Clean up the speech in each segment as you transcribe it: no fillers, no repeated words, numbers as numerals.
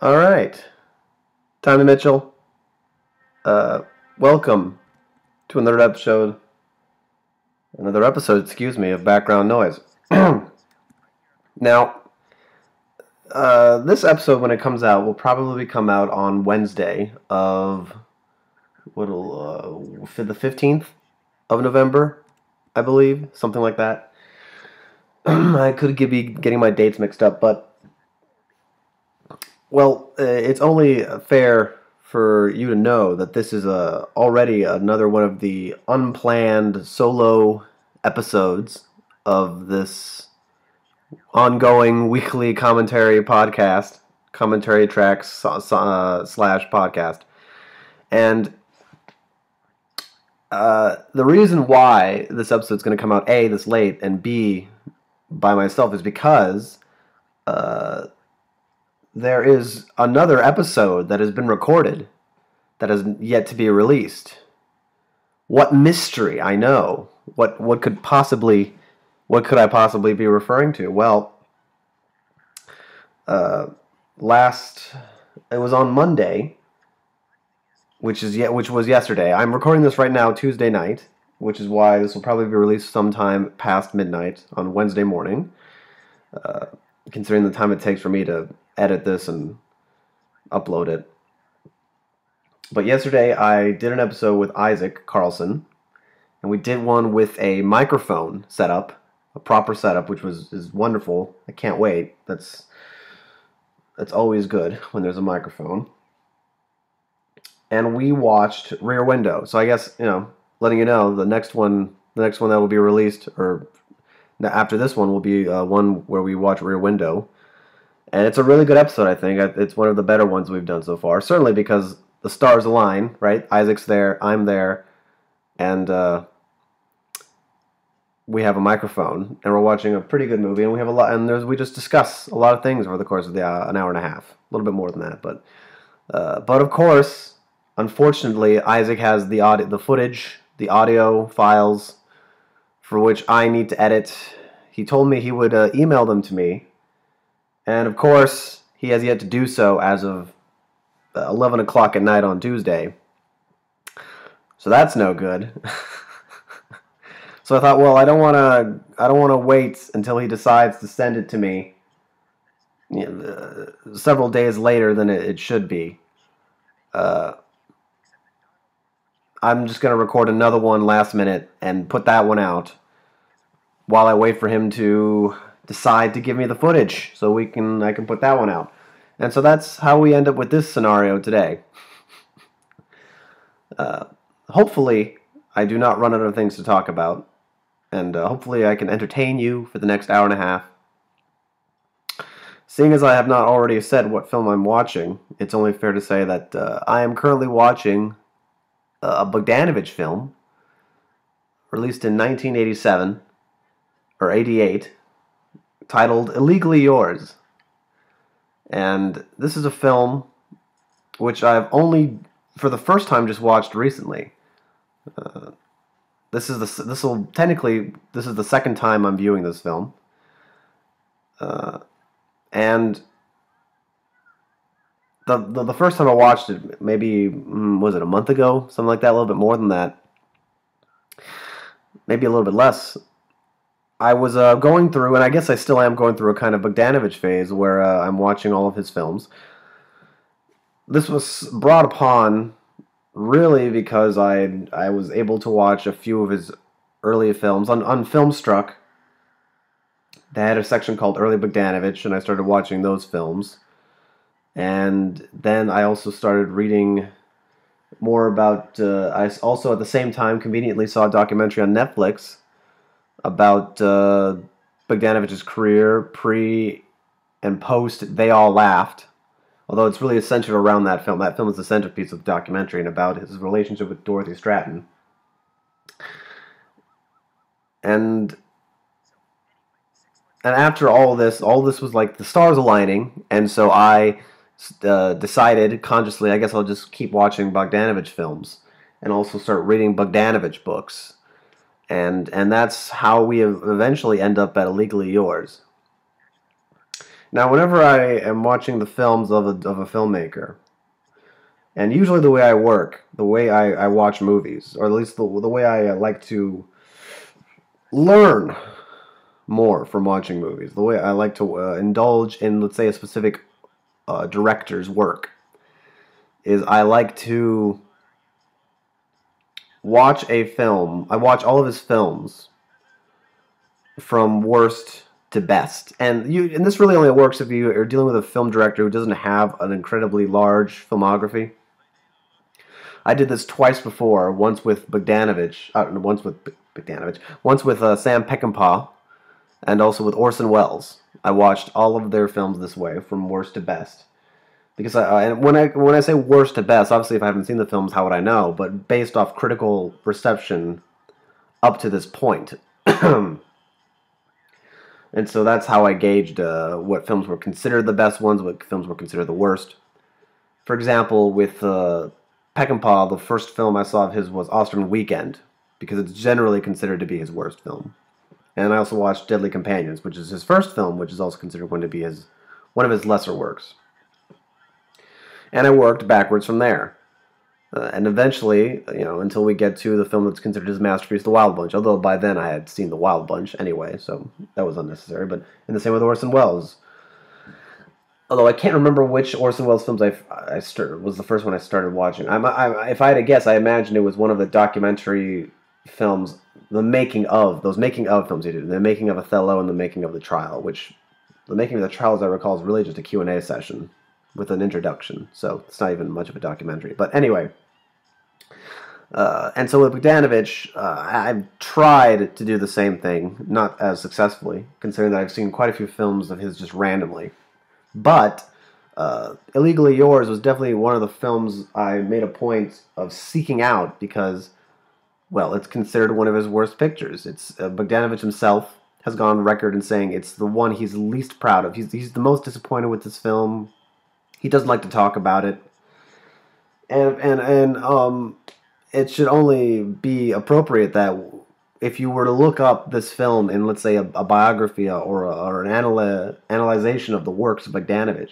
All right, Tommy Mitchell. Uh, Welcome to another episode, of Background Noise. Now, this episode, when it comes out, will probably come out on Wednesday of the 15th of November, I believe, something like that. I could be getting my dates mixed up, but it's only fair for you to know that this is already another one of the unplanned solo episodes of this ongoing weekly commentary tracks slash podcast. And the reason why this episode is going to come out A, this late, and B, by myself, is because there is another episode that has been recorded that has yet to be released. What mystery? I know. What could I possibly be referring to? Well, it was on Monday, which was yesterday. I'm recording this right now, Tuesday night, which is why this will probably be released sometime past midnight on Wednesday morning, considering the time it takes for me to edit this and upload it. But yesterday I did an episode with Isaac Carlson, and we did one with a microphone setup, a proper setup, which is wonderful. I can't wait. That's always good when there's a microphone. And we watched Rear Window. So I guess, letting you know, the next one that will be released, or after this one, will be one where we watch Rear Window. And it's a really good episode, I think. It's one of the better ones we've done so far. Certainly because the stars align, right? Isaac's there, I'm there, and we have a microphone, and we're watching a pretty good movie, and we have a lot, and we just discuss a lot of things over the course of an hour and a half, a little bit more than that, but of course, unfortunately, Isaac has the audio files for which I need to edit. He told me he would email them to me. And of course, he has yet to do so as of 11 o'clock at night on Tuesday. So that's no good. So I thought, well, I don't want to wait until he decides to send it to me several days later than it should be. I'm just going to record another one last minute and put that one out while I wait for him to decide to give me the footage so I can put that one out. And so that's how we end up with this scenario today. Hopefully, I do not run out of things to talk about, and hopefully I can entertain you for the next hour and a half. Seeing as I have not already said what film I'm watching, it's only fair to say that I am currently watching a Bogdanovich film, released in 1987, or 88, titled Illegally Yours. And this is a film which I've only, for the first time, just watched recently. This is the second time I'm viewing this film. And the first time I watched it, maybe, was it a month ago? Something like that, a little bit more than that. Maybe a little bit less. I was going through, and I guess I still am going through a kind of Bogdanovich phase where I'm watching all of his films. This was brought upon really because I was able to watch a few of his early films. On Filmstruck, they had a section called Early Bogdanovich, and I started watching those films. And then I also started reading more about, I also at the same time conveniently saw a documentary on Netflix about Bogdanovich's career pre and post They All Laughed, although it's really centered around that film. That film is the centerpiece of the documentary and about his relationship with Dorothy Stratton. And after all this was like the stars aligning, and so I decided consciously, I guess I'll just keep watching Bogdanovich films and also start reading Bogdanovich books. And that's how we eventually end up at Illegally Yours. Now, whenever I am watching the films of a filmmaker, and usually the way I work, the way I watch movies, or at least the way I like to learn more from watching movies, the way I like to indulge in, let's say, a specific director's work, is I like to watch a film. I watch all of his films from worst to best. And this really only works if you are dealing with a film director who doesn't have an incredibly large filmography. I did this twice before. Once with Bogdanovich, once with Sam Peckinpah, and also with Orson Welles. I watched all of their films this way, from worst to best. Because and when I say worst to best, obviously if I haven't seen the films, how would I know? But based off critical reception up to this point. And so that's how I gauged what films were considered the best ones, what films were considered the worst. For example, with Peckinpah, the first film I saw of his was Austrian Weekend, because it's generally considered to be his worst film. And I also watched Deadly Companions, which is his first film, which is also considered going to be one of his lesser works. And I worked backwards from there. And eventually, until we get to the film that's considered his masterpiece, The Wild Bunch. Although by then I had seen The Wild Bunch anyway, so that was unnecessary. But in the same with Orson Welles. Although I can't remember which Orson Welles films was the first one I started watching. If I had to guess, I imagine it was one of the documentary films, those making of films he did. The Making of Othello and The Making of the Trial, which The Making of the Trial, as I recall, is really just a Q&A session with an introduction, so it's not even much of a documentary. But anyway, and so with Bogdanovich, I've tried to do the same thing, not as successfully, considering that I've seen quite a few films of his just randomly. But Illegally Yours was definitely one of the films I made a point of seeking out because, well, it's considered one of his worst pictures. It's Bogdanovich himself has gone on record in saying it's the one he's least proud of. He's the most disappointed with this film. He doesn't like to talk about it, and it should only be appropriate that if you were to look up this film in, let's say, a biography or an analyzation of the works of Bogdanovich,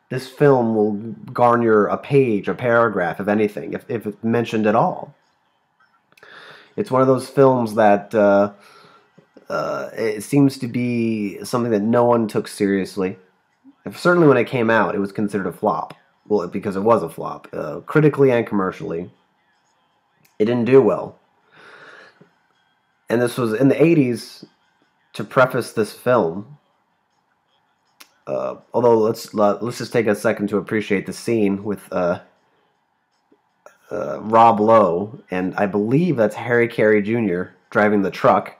this film will garner a page, a paragraph, if anything, if it's mentioned at all. It's one of those films that it seems to be something that no one took seriously. Certainly when it came out, it was considered a flop. Well, because it was a flop. Critically and commercially. It didn't do well. And this was in the 80s, to preface this film. Although, let's just take a second to appreciate the scene with Rob Lowe, and I believe that's Harry Carey Jr. driving the truck.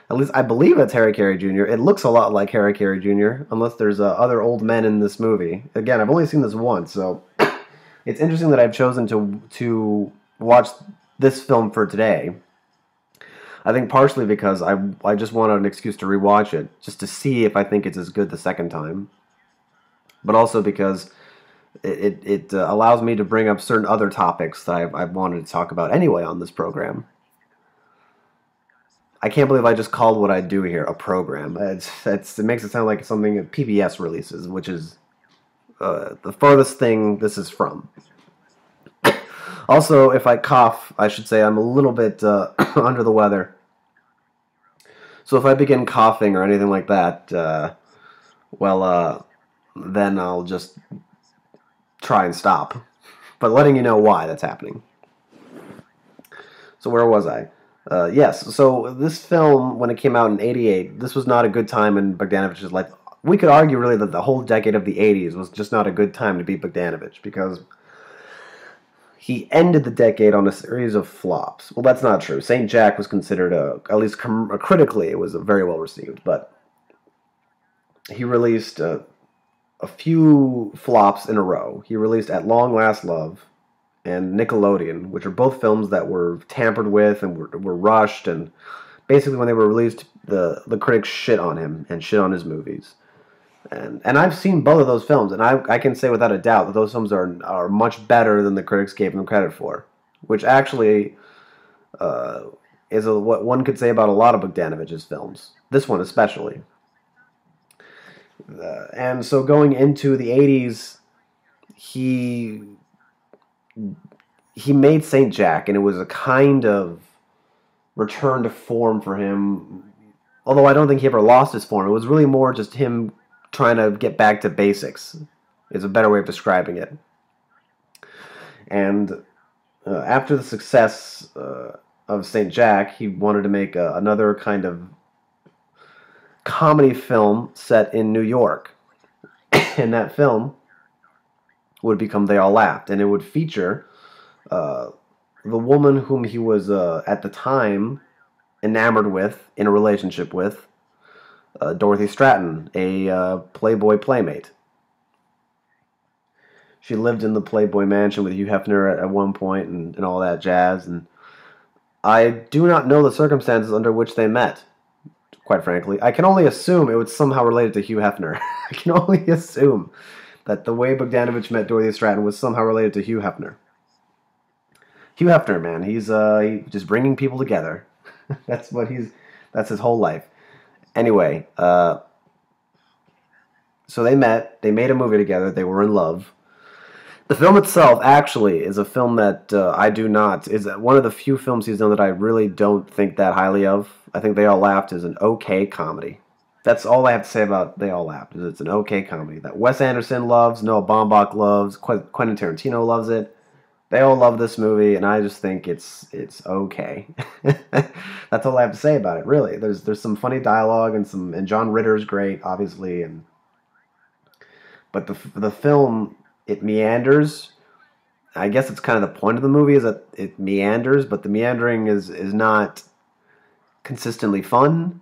At least I believe it's Harry Carey Jr. It looks a lot like Harry Carey Jr., unless there's other old men in this movie. Again, I've only seen this once, so it's interesting that I've chosen to watch this film for today. I think partially because I just wanted an excuse to rewatch it, just to see if I think it's as good the second time. But also because it allows me to bring up certain other topics that I've wanted to talk about anyway on this program. I can't believe I just called what I do here a program. It makes it sound like something that PBS releases, which is the furthest thing this is from. Also, if I cough, I should say I'm a little bit under the weather. So if I begin coughing or anything like that, then I'll just try and stop. But letting you know why that's happening. So where was I? Yes, so this film, when it came out in 88, this was not a good time in Bogdanovich's life. We could argue, really, that the whole decade of the 80s was just not a good time to be Bogdanovich, because he ended the decade on a series of flops. Well, that's not true. St. Jack was considered, at least critically, it was very well received, but he released a few flops in a row. He released At Long Last Love and Nickelodeon, which are both films that were tampered with and were rushed, and basically when they were released, the critics shit on him and shit on his movies. And I've seen both of those films, and I can say without a doubt that those films are much better than the critics gave them credit for, which actually is what one could say about a lot of Bogdanovich's films. This one especially. And so going into the 80s, he made Saint Jack, and it was a kind of return to form for him. Although I don't think he ever lost his form. It was really more just him trying to get back to basics, is a better way of describing it. And after the success of Saint Jack, he wanted to make another kind of comedy film set in New York. And that film would become They All Laughed, and it would feature the woman whom he was at the time enamored with, in a relationship with, Dorothy Stratton, a Playboy playmate. She lived in the Playboy mansion with Hugh Hefner at one point, and all that jazz. And I do not know the circumstances under which they met, quite frankly. I can only assume it was somehow related to Hugh Hefner. I can only assume that the way Bogdanovich met Dorothy Stratton was somehow related to Hugh Hefner. Hugh Hefner, man, he's just bringing people together. That's his whole life. Anyway, so they met, they made a movie together, they were in love. The film itself actually is a film that is one of the few films he's done that I really don't think that highly of. I think They All Laughed is an okay comedy. That's all I have to say about They All Laughed, is it's an okay comedy that Wes Anderson loves, Noah Baumbach loves, Quentin Tarantino loves it. They all love this movie, and I just think it's okay. That's all I have to say about it, really. There's some funny dialogue, and John Ritter's great, obviously, but the film, it meanders. I guess it's kind of the point of the movie, is that it meanders, but the meandering is not consistently fun.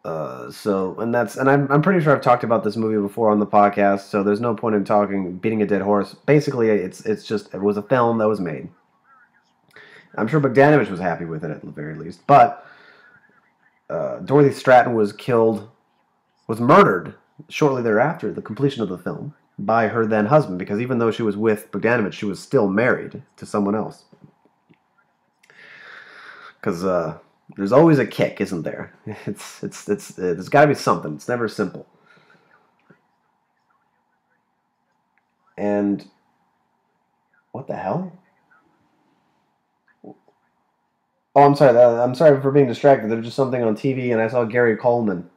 I'm pretty sure I've talked about this movie before on the podcast, so there's no point in beating a dead horse. Basically, it was a film that was made. I'm sure Bogdanovich was happy with it at the very least, but Dorothy Stratton was murdered shortly thereafter, the completion of the film, by her then husband, because even though she was with Bogdanovich, she was still married to someone else. Because there's always a kick, isn't there? There's got to be something. It's never simple. And what the hell? Oh, I'm sorry. I'm sorry for being distracted. There was just something on TV, and I saw Gary Coleman,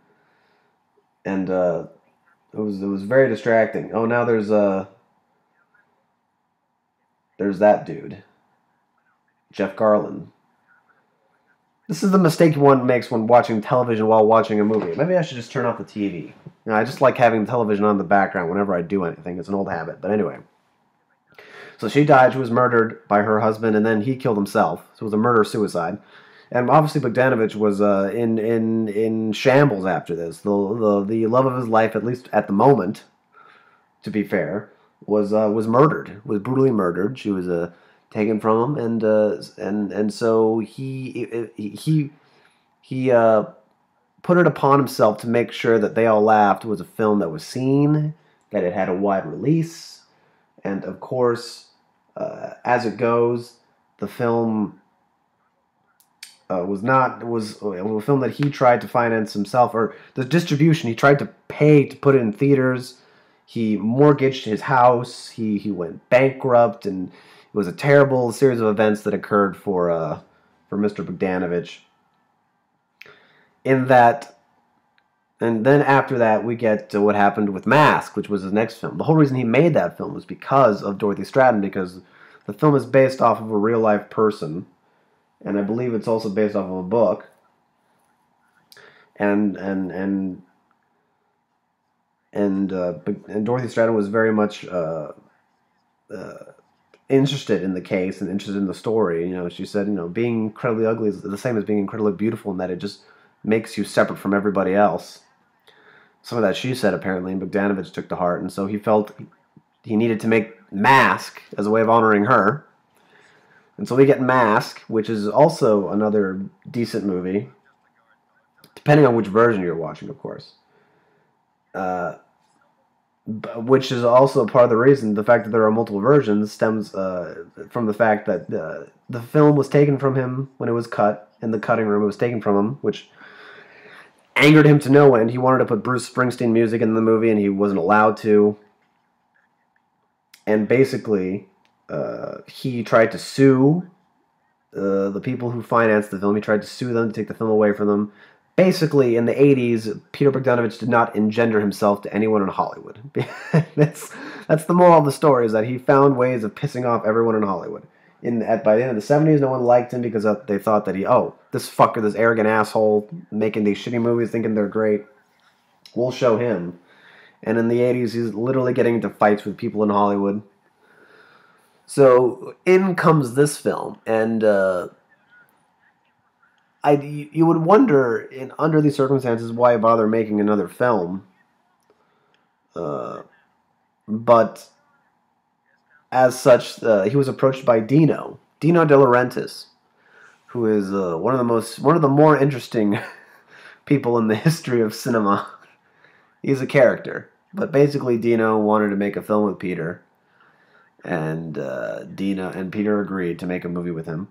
and it was very distracting. Oh, now there's that dude, Jeff Garlin. This is the mistake one makes when watching television while watching a movie. Maybe I should just turn off the TV. I just like having television on the background whenever I do anything. It's an old habit. But anyway. So she died. She was murdered by her husband, and then he killed himself. So it was a murder-suicide. And obviously Bogdanovich was in shambles after this. The love of his life, at least at the moment, to be fair, was murdered. Was brutally murdered. She was taken from him, and so he put it upon himself to make sure that They All Laughed was a film that was seen, that it had a wide release, and of course, as it goes, the film was a film that he tried to finance himself, or the distribution he tried to pay to put it in theaters. He mortgaged his house. He went bankrupt, and it was a terrible series of events that occurred for Mr. Bogdanovich. In that, and then after that, we get to what happened with Mask, which was his next film. The whole reason he made that film was because of Dorothy Stratton, because the film is based off of a real-life person, and I believe it's also based off of a book. And Dorothy Stratton was very much interested in the case and interested in the story. You know, she said, being incredibly ugly is the same as being incredibly beautiful, in that it just makes you separate from everybody else. Some of that she said, apparently, and Bogdanovich took to heart, and so he felt he needed to make Mask as a way of honoring her. And so we get Mask, which is also another decent movie, depending on which version you're watching, of course. Which is also part of the reason, the fact that there are multiple versions stems from the fact that the film was taken from him when it was cut, in the cutting room. It was taken from him, which angered him to no end. He wanted to put Bruce Springsteen music in the movie, and he wasn't allowed to. And basically, he tried to sue the people who financed the film. He tried to sue them to take the film away from them. Basically, in the 80s, Peter Bogdanovich did not engender himself to anyone in Hollywood. that's the moral of the story, is that he found ways of pissing off everyone in Hollywood. By the end of the 70s, no one liked him because they thought that this fucker, this arrogant asshole, making these shitty movies thinking they're great, we'll show him. And in the 80s, he's literally getting into fights with people in Hollywood. So in comes this film, and you would wonder, under these circumstances, why bother making another film. But as such, he was approached by Dino De Laurentiis, who is one of the more interesting people in the history of cinema. He's a character, but basically Dino wanted to make a film with Peter, and Peter agreed to make a movie with him.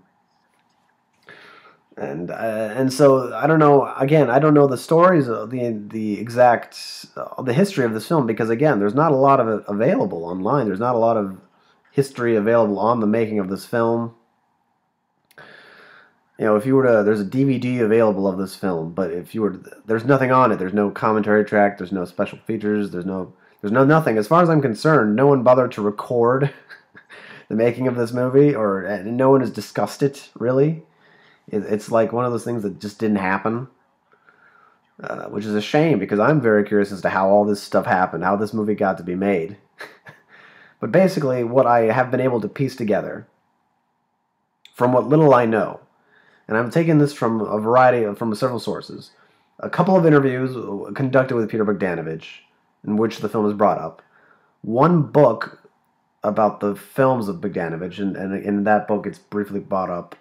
And so I don't know. Again, I don't know the stories, the exact the history of this film, because again, there's not a lot of it available online. There's not a lot of history available on the making of this film. If you were to, there's a DVD available of this film, but there's nothing on it. There's no commentary track. There's no special features. There's no nothing. As far as I'm concerned, no one bothered to record the making of this movie, or no one has discussed it really. It's like one of those things that just didn't happen, which is a shame, because I'm very curious as to how all this stuff happened, how this movie got to be made. But basically, what I have been able to piece together from what little I know, and I'm taking this from from several sources, a couple of interviews conducted with Peter Bogdanovich, in which the film is brought up, one book about the films of Bogdanovich, and in that book it's briefly brought up,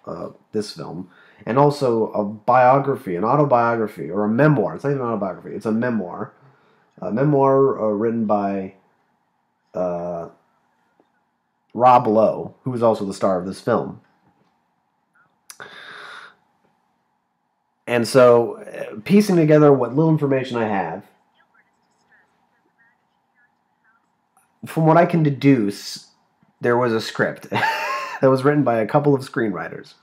this film, and also a biography, an autobiography, or a memoir. It's not even an autobiography, it's a memoir written by Rob Lowe, who is also the star of this film. And so, piecing together what little information I have, from what I can deduce, there was a script that was written by a couple of screenwriters.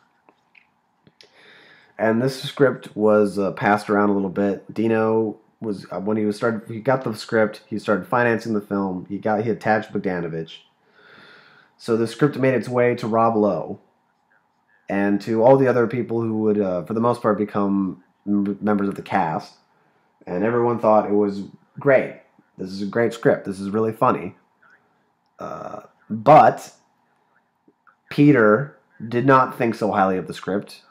And this script was passed around a little bit. Dino was, when he got the script, he started financing the film. He attached Bogdanovich. So the script made its way to Rob Lowe and to all the other people who would, for the most part, become members of the cast. And everyone thought it was great. This is a great script. This is really funny. But Peter did not think so highly of the script,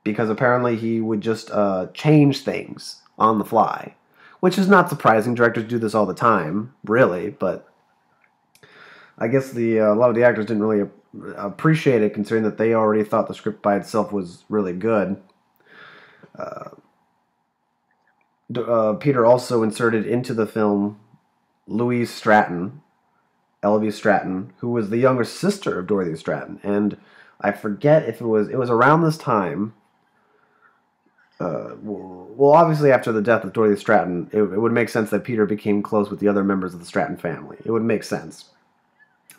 because apparently he would just change things on the fly, which is not surprising. Directors do this all the time, really, but I guess a lot of the actors didn't really appreciate it, considering that they already thought the script by itself was really good. Peter also inserted into the film Louise Stratton, Elvie Stratton, who was the younger sister of Dorothy Stratton, and I forget if it was around this time. Well, obviously after the death of Dorothy Stratton, it would make sense that Peter became close with the other members of the Stratton family. It would make sense.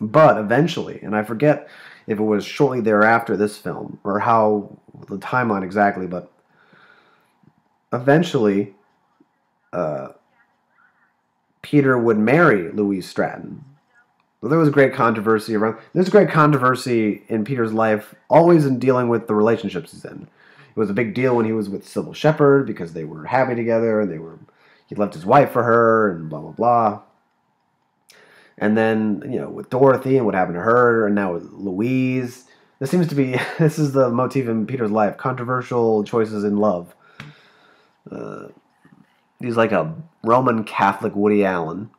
But eventually, and I forget if it was shortly thereafter this film, or how the timeline exactly, but eventually Peter would marry Louise Stratton. Well, there was great controversy around. There's great controversy in Peter's life, always in dealing with the relationships he's in. It was a big deal when he was with Sybil Shepherd, because they were happy together, and he left his wife for her, and blah blah blah. And then, with Dorothy and what happened to her, and now with Louise, this is the motif in Peter's life: controversial choices in love. He's like a Roman Catholic Woody Allen.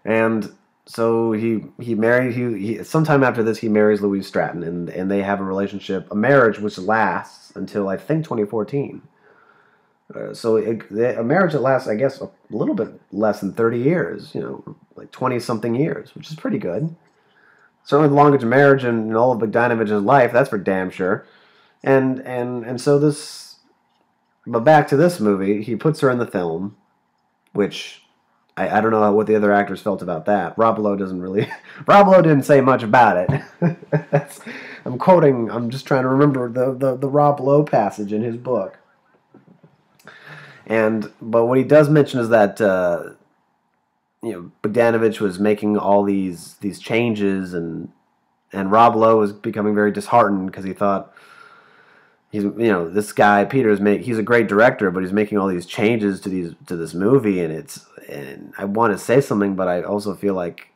And so he married, sometime after this, he marries Louise Stratton, and they have a marriage which lasts until, I think, 2014. So a marriage that lasts, I guess, a little bit less than 30 years, like 20-something years, which is pretty good. Certainly the longest marriage in all of Bogdanovich's life, that's for damn sure. And so this But back to this movie, he puts her in the film, which I don't know what the other actors felt about that. Rob Lowe doesn't really. Rob Lowe didn't say much about it. I'm quoting. I'm just trying to remember the Rob Lowe passage in his book. But what he does mention is that Bogdanovich was making all these changes, and Rob Lowe was becoming very disheartened because he thought this guy Peter's he's a great director, but he's making all these changes to this movie, and I want to say something, but I also feel like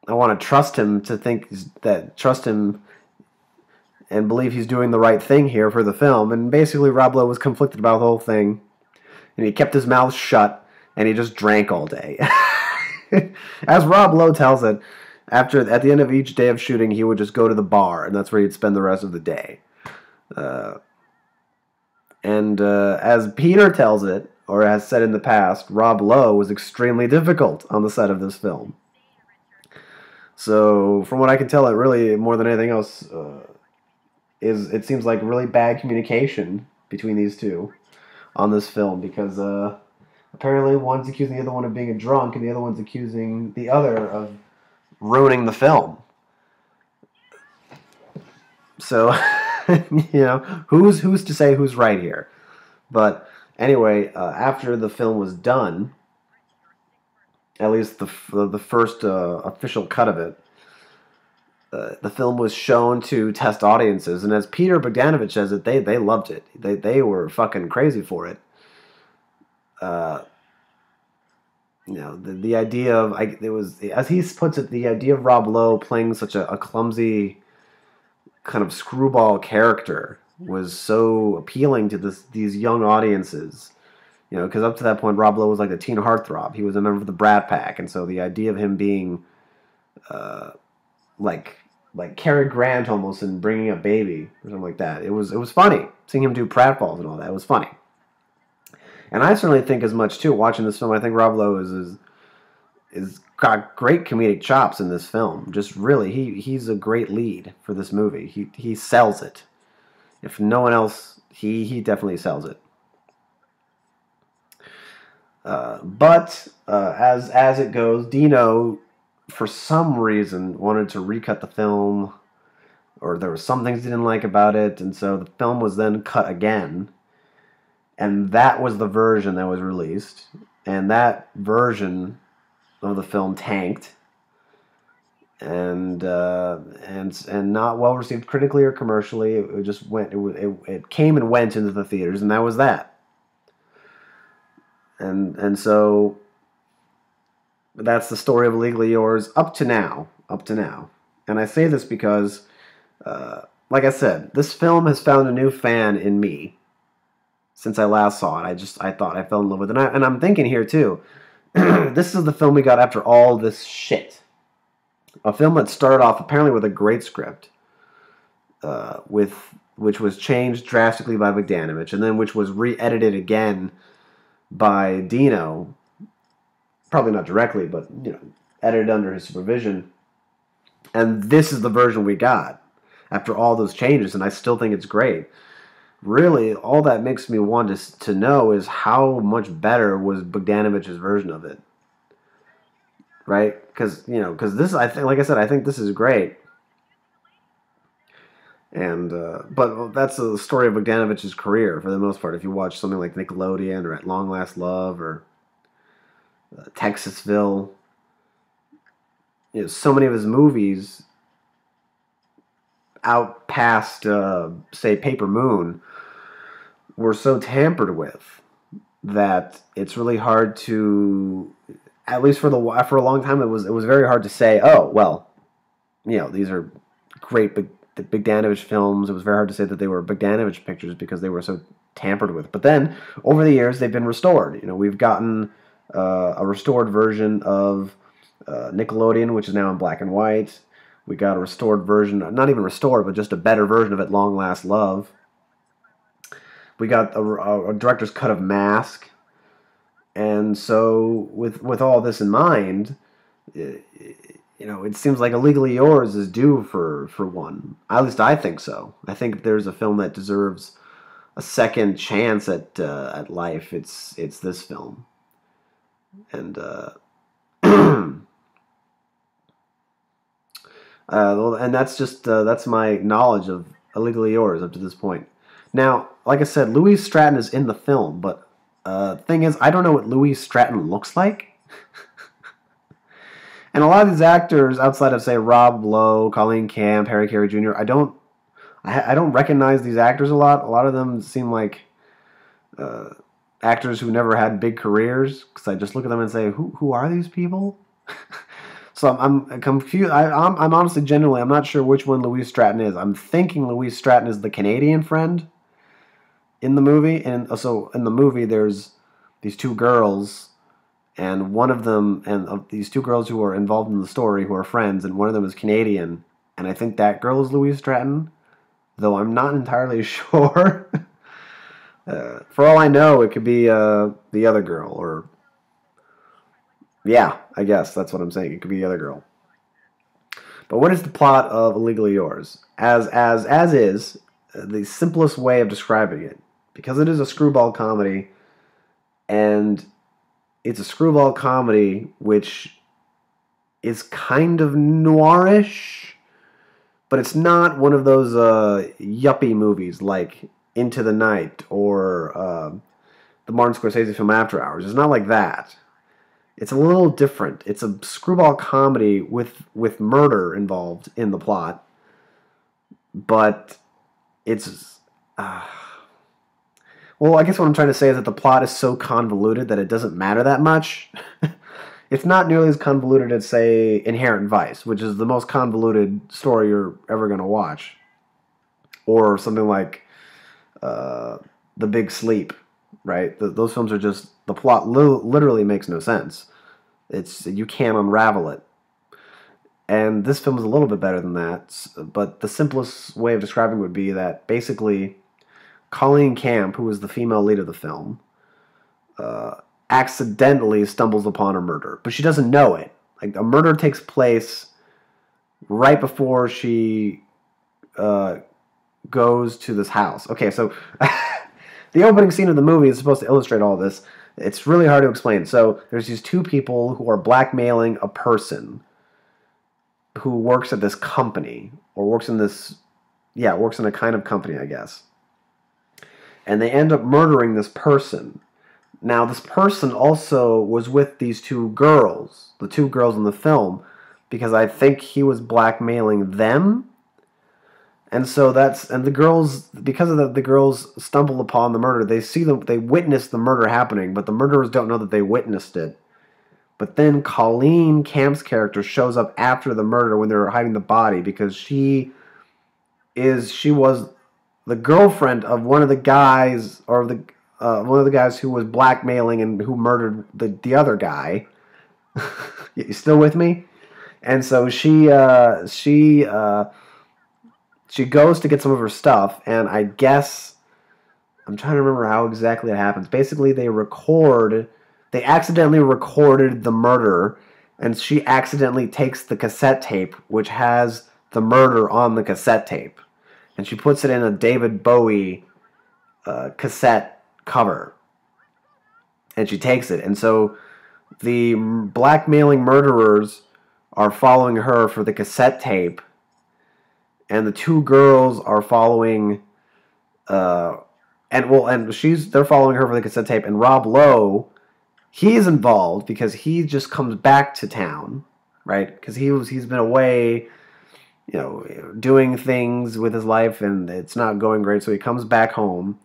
I want to trust him trust him and believe he's doing the right thing here for the film. And basically, Rob Lowe was conflicted about the whole thing, and he kept his mouth shut, and he just drank all day. As Rob Lowe tells it, at the end of each day of shooting, he would just go to the bar, and that's where he'd spend the rest of the day. As Peter tells it, or has said in the past, Rob Lowe was extremely difficult on the set of this film. So, from what I can tell, it really, more than anything else, it seems like really bad communication between these two on this film, because apparently one's accusing the other one of being a drunk, and the other one's accusing the other of ruining the film. So, who's to say who's right here? But anyway, after the film was done, at least the first official cut of it, the film was shown to test audiences, and as Peter Bogdanovich says it, they loved it. They were fucking crazy for it. The idea of it was, as he puts it, the idea of Rob Lowe playing such a clumsy kind of screwball character was so appealing to these young audiences. Because up to that point, Rob Lowe was like a teen heartthrob. He was a member of the Brat Pack, and so the idea of him being like Cary Grant almost and bringing a baby or something like that, it was funny seeing him do pratfalls and all that. It was funny. And I certainly think as much too. Watching this film, I think Rob Lowe is got great comedic chops in this film. Just really, he's a great lead for this movie. He sells it. If no one else, he definitely sells it. But as it goes, Dino, for some reason, wanted to recut the film, or there were some things he didn't like about it, and so the film was then cut again. And that was the version that was released. And that version of the film tanked. And not well received critically or commercially. It just went. It came and went into the theaters, and that was that. And so that's the story of Legally Yours up to now. And I say this because, like I said, this film has found a new fan in me. Since I last saw it, I thought I fell in love with it. And I'm thinking here, too, this is the film we got after all this shit. A film that started off apparently with a great script, which was changed drastically by Bogdanovich, and then which was re-edited again by Dino. Probably not directly, but, edited under his supervision. And this is the version we got after all those changes, and I still think it's great. Really, all that makes me want to know is how much better was Bogdanovich's version of it, right? Because this, I think, like I said, I think this is great. And but that's the story of Bogdanovich's career for the most part. If you watch something like Nickelodeon or At Long Last Love or Texasville, so many of his movies out past, say, Paper Moon, were so tampered with that it's really hard to, at least for a long time, it was very hard to say, oh, well, these are great Bogdanovich films. It was very hard to say that they were Bogdanovich pictures because they were so tampered with. But then, over the years, they've been restored. We've gotten a restored version of Nickelodeon, which is now in black and white. We got a restored version, not even restored, but just a better version of At Long Last Love. We got a director's cut of Mask. And so, with all this in mind, it seems like A Legally Yours is due for one. At least I think so. I think there's a film that deserves a second chance at life, it's this film. And and that's just that's my knowledge of Illegally Yours up to this point. Now, like I said, Louise Stratton is in the film, but thing is, I don't know what Louise Stratton looks like. And a lot of these actors, outside of say Rob Lowe, Colleen Camp, Harry Carey Jr., I don't recognize these actors a lot. A lot of them seem like actors who never had big careers, because I just look at them and say, who are these people? So I'm confused. I'm honestly, genuinely, I'm not sure which one Louise Stratton is. I'm thinking Louise Stratton is the Canadian friend in the movie. And so in the movie, there's these two girls, and one of them, and of these two girls who are involved in the story, who are friends, and one of them is Canadian. And I think that girl is Louise Stratton, though I'm not entirely sure. For all I know, it could be the other girl, or yeah, I guess that's what I'm saying. It could be the other girl. But what is the plot of Illegally Yours? As is the simplest way of describing it, because it is a screwball comedy, and it's a screwball comedy which is kind of noirish, but it's not one of those yuppie movies like Into the Night or the Martin Scorsese film After Hours. It's not like that. It's a little different. It's a screwball comedy with murder involved in the plot, but it's well, I guess what I'm trying to say is that the plot is so convoluted that it doesn't matter that much. It's not nearly as convoluted as, say, Inherent Vice, which is the most convoluted story you're ever going to watch, or something like The Big Sleep. Right? Those films are just, the plot literally makes no sense. You can't unravel it. And this film is a little bit better than that, but the simplest way of describing it would be that basically Colleen Camp, who is the female lead of the film, accidentally stumbles upon a murder, but she doesn't know it. Like, a murder takes place right before she goes to this house. Okay, so the opening scene of the movie is supposed to illustrate all this. It's really hard to explain. So there's these two people who are blackmailing a person who works at this company, or works in a kind of company, I guess. And they end up murdering this person. Now, this person also was with these two girls, the two girls in the film, because I think he was blackmailing them. And so the girls, because of the girls stumble upon the murder, they witness the murder happening, but the murderers don't know that they witnessed it. But then Colleen Camp's character shows up after the murder when they're hiding the body, because she was the girlfriend of one of the guys, or one of the guys who was blackmailing and who murdered the other guy. You still with me? And so she goes to get some of her stuff, and I guess, I'm trying to remember how exactly it happens. Basically, they accidentally recorded the murder, and she accidentally takes the cassette tape, which has the murder on the cassette tape, and she puts it in a David Bowie cassette cover, and she takes it. And so the blackmailing murderers are following her for the cassette tape, and the two girls are following, they're following her for the cassette tape, and Rob Lowe, he's involved because he just comes back to town, right? Because he's been away, doing things with his life, and it's not going great, so he comes back home,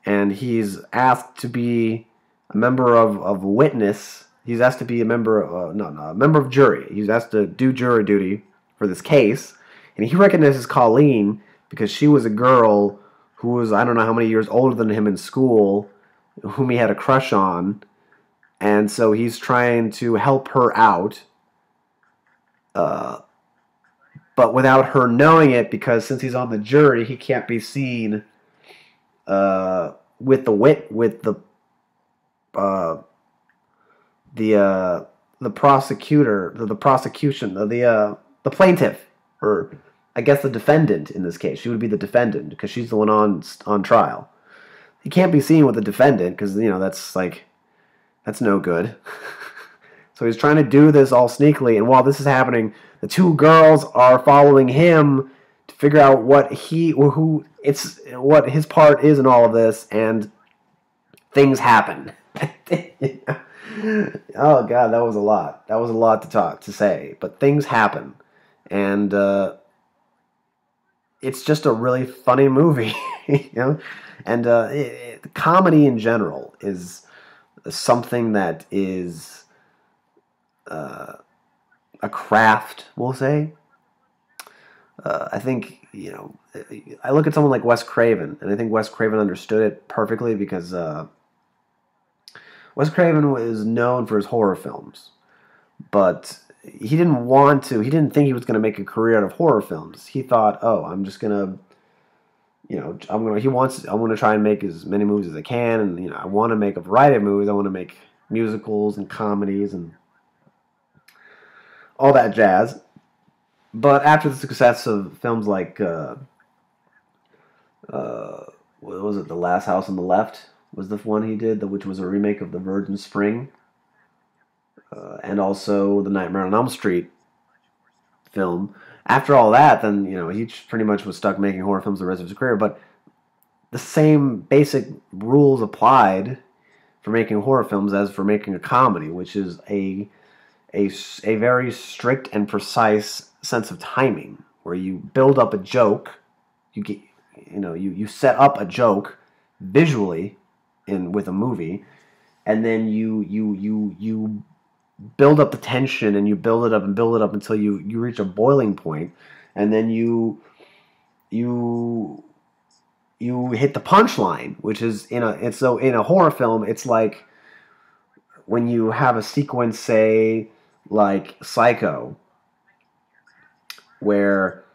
and he's asked to be a member of witness. He's asked to be a member of jury. He's asked to do jury duty for this case. And he recognizes Colleen because she was a girl who was, I don't know how many years older than him in school, whom he had a crush on. And so he's trying to help her out, but without her knowing it, because since he's on the jury, he can't be seen with the plaintiff, or I guess the defendant in this case. She would be the defendant because she's the one on trial. he can't be seen with the defendant because that's like that's no good. So he's trying to do this all sneakily, and while this is happening, the two girls are following him to figure out what what his part is in all of this, and things happen. Oh God, that was a lot. That was a lot to say, but things happen, and it's just a really funny movie, And comedy in general is something that is a craft, we'll say. I think I look at someone like Wes Craven, and I think Wes Craven understood it perfectly because Wes Craven was known for his horror films, but he didn't want to. He didn't think he was going to make a career out of horror films. He thought, "Oh, I'm just gonna, I'm gonna." I'm gonna try and make as many movies as I can, and I want to make a variety of movies. I want to make musicals and comedies and all that jazz. But after the success of films like, what was it, The Last House on the Left was the one he did, which was a remake of The Virgin Spring, and also the Nightmare on Elm Street film. After all that, then he pretty much was stuck making horror films the rest of his career. But the same basic rules applied for making horror films as for making a comedy, which is a very strict and precise sense of timing, where you build up a joke, you set up a joke visually with a movie, and then you build up the tension, and you build it up and build it up until you reach a boiling point, and then you hit the punchline, which is in a horror film, it's like when you have a sequence, say like Psycho, where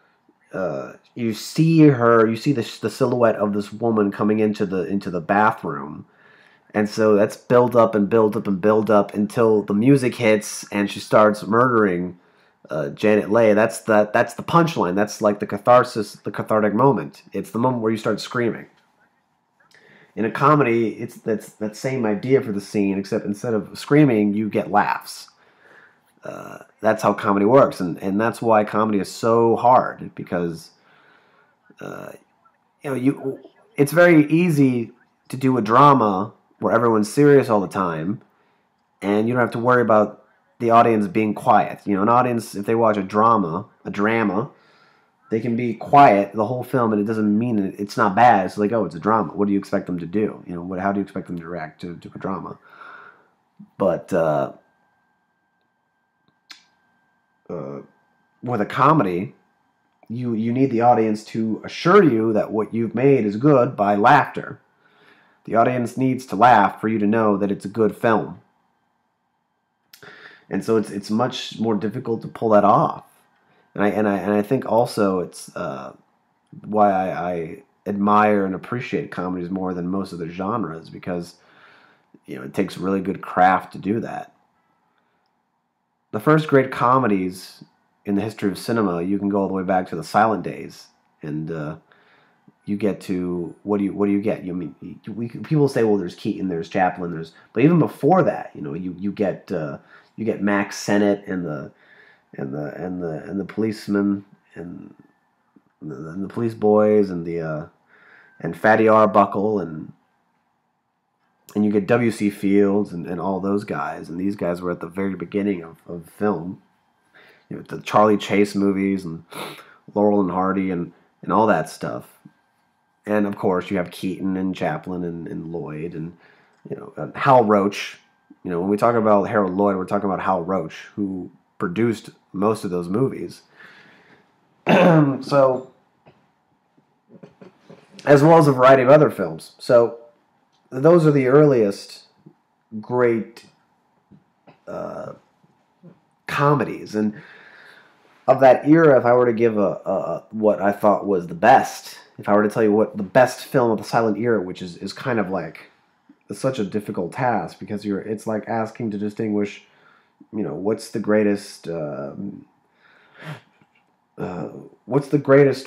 you see the silhouette of this woman coming into the bathroom, and so that's build up and build up and build up until the music hits and she starts murdering Janet Leigh. That's the punchline. That's like the catharsis, the cathartic moment. It's the moment where you start screaming. In a comedy, it's that same idea for the scene, except instead of screaming, you get laughs. That's how comedy works, and that's why comedy is so hard, because it's very easy to do a drama where everyone's serious all the time, and you don't have to worry about the audience being quiet. An audience, if they watch a drama, they can be quiet the whole film, and it doesn't mean it's not bad. It's like, oh, it's a drama. What do you expect them to do? How do you expect them to react to a drama? But with a comedy, you need the audience to assure you that what you've made is good by laughter. The audience needs to laugh for you to know that it's a good film. And so it's much more difficult to pull that off. And I think also it's why I admire and appreciate comedies more than most of the genres, because it takes really good craft to do that. The first great comedies in the history of cinema, you can go all the way back to the silent days, and you get to what do you get? People say, well, there's Keaton, there's Chaplin, but even before that, you get Max Sennett and the policemen and the police boys and Fatty Arbuckle and you get W.C. Fields and all those guys, and these guys were at the very beginning of film. The Charlie Chase movies and Laurel and Hardy and all that stuff. And of course you have Keaton and Chaplin and Lloyd and Hal Roach. When we talk about Harold Lloyd, we're talking about Hal Roach, who produced most of those movies. So, as well as a variety of other films. So, those are the earliest great comedies. And of that era, if I were to give what I thought was the best, if I were to tell you what the best film of the silent era, which is kind of like, it's such a difficult task, because it's like asking to distinguish, what's the greatest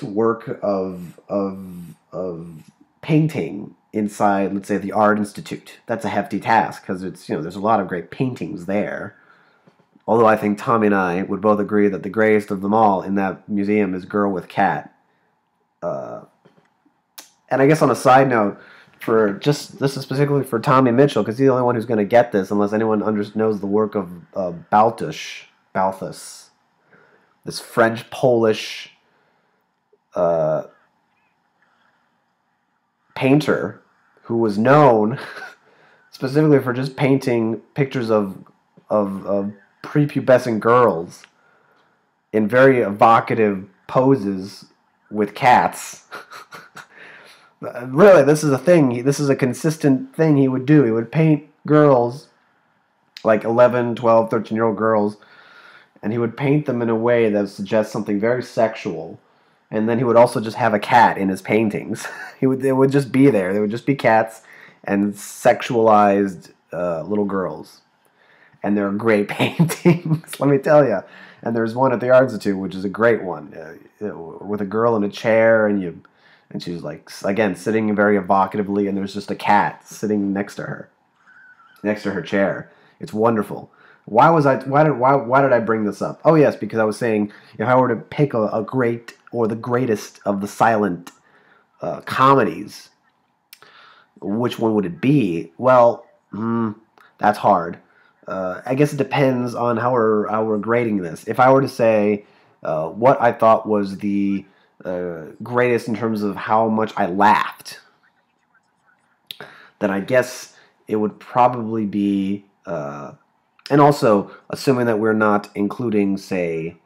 work of painting inside, let's say, the Art Institute. That's a hefty task because it's, there's a lot of great paintings there. Although I think Tommy and I would both agree that the greatest of them all in that museum is Girl with Cat. Uh, and I guess on a side note, this is specifically for Tommy Mitchell because he's the only one who's going to get this unless anyone knows the work of Balthus, this French-Polish painter who was known specifically for just painting pictures of prepubescent girls in very evocative poses with cats. Really, this is a thing. This is a consistent thing he would do. He would paint girls, like 11, 12, 13-year-old girls, and he would paint them in a way that suggests something very sexual. And then he would also just have a cat in his paintings. They would just be there. They would just be cats and sexualized little girls. And they're great paintings, let me tell you. And there's one at the Art Institute, which is a great one, with a girl in a chair, and she's like, again, sitting very evocatively, and there's just a cat sitting next to her chair. It's wonderful. Why did I bring this up? Oh yes, because I was saying, if I were to pick a great or the greatest of the silent comedies, which one would it be? Well, that's hard. I guess it depends on how we're grading this. If I were to say what I thought was the greatest in terms of how much I laughed, then I guess it would probably be, and also assuming that we're not including, say,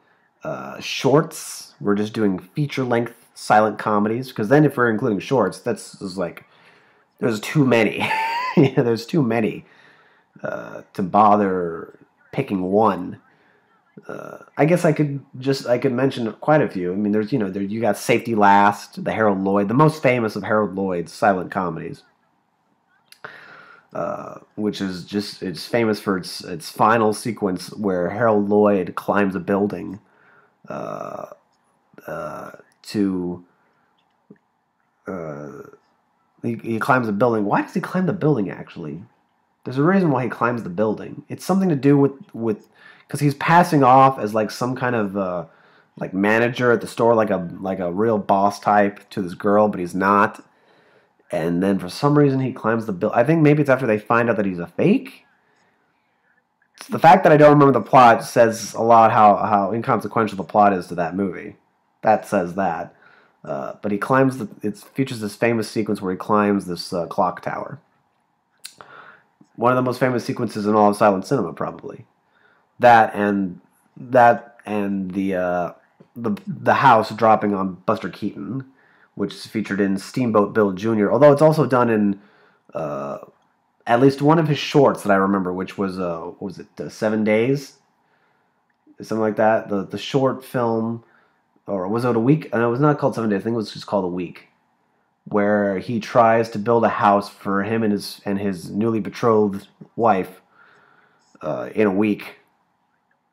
shorts, we're just doing feature-length silent comedies, because then if we're including shorts, that's just like, there's too many. There's too many to bother picking one. I guess I could mention quite a few. I mean, there's you got Safety Last, the Harold Lloyd, the most famous of Harold Lloyd's silent comedies, which is just, it's famous for its final sequence where Harold Lloyd climbs a building he climbs a building. Why does he climb the building, actually? There's a reason why he climbs the building. It's something to do with because he's passing off as like some kind of like manager at the store, like a real boss type to this girl, but he's not. And then for some reason he climbs the building. I think maybe it's after they find out that he's a fake. The fact that I don't remember the plot says a lot how inconsequential the plot is to that movie. That says that. But he climbs it features this famous sequence where he climbs this clock tower. One of the most famous sequences in all of silent cinema, probably. That and the house dropping on Buster Keaton, which is featured in Steamboat Bill Jr. Although it's also done in at least one of his shorts that I remember, which was what was it, 7 Days, something like that. The short film, or was it a week? And it was not called 7 Days. I think it was just called A Week, where he tries to build a house for him and his newly betrothed wife in a week,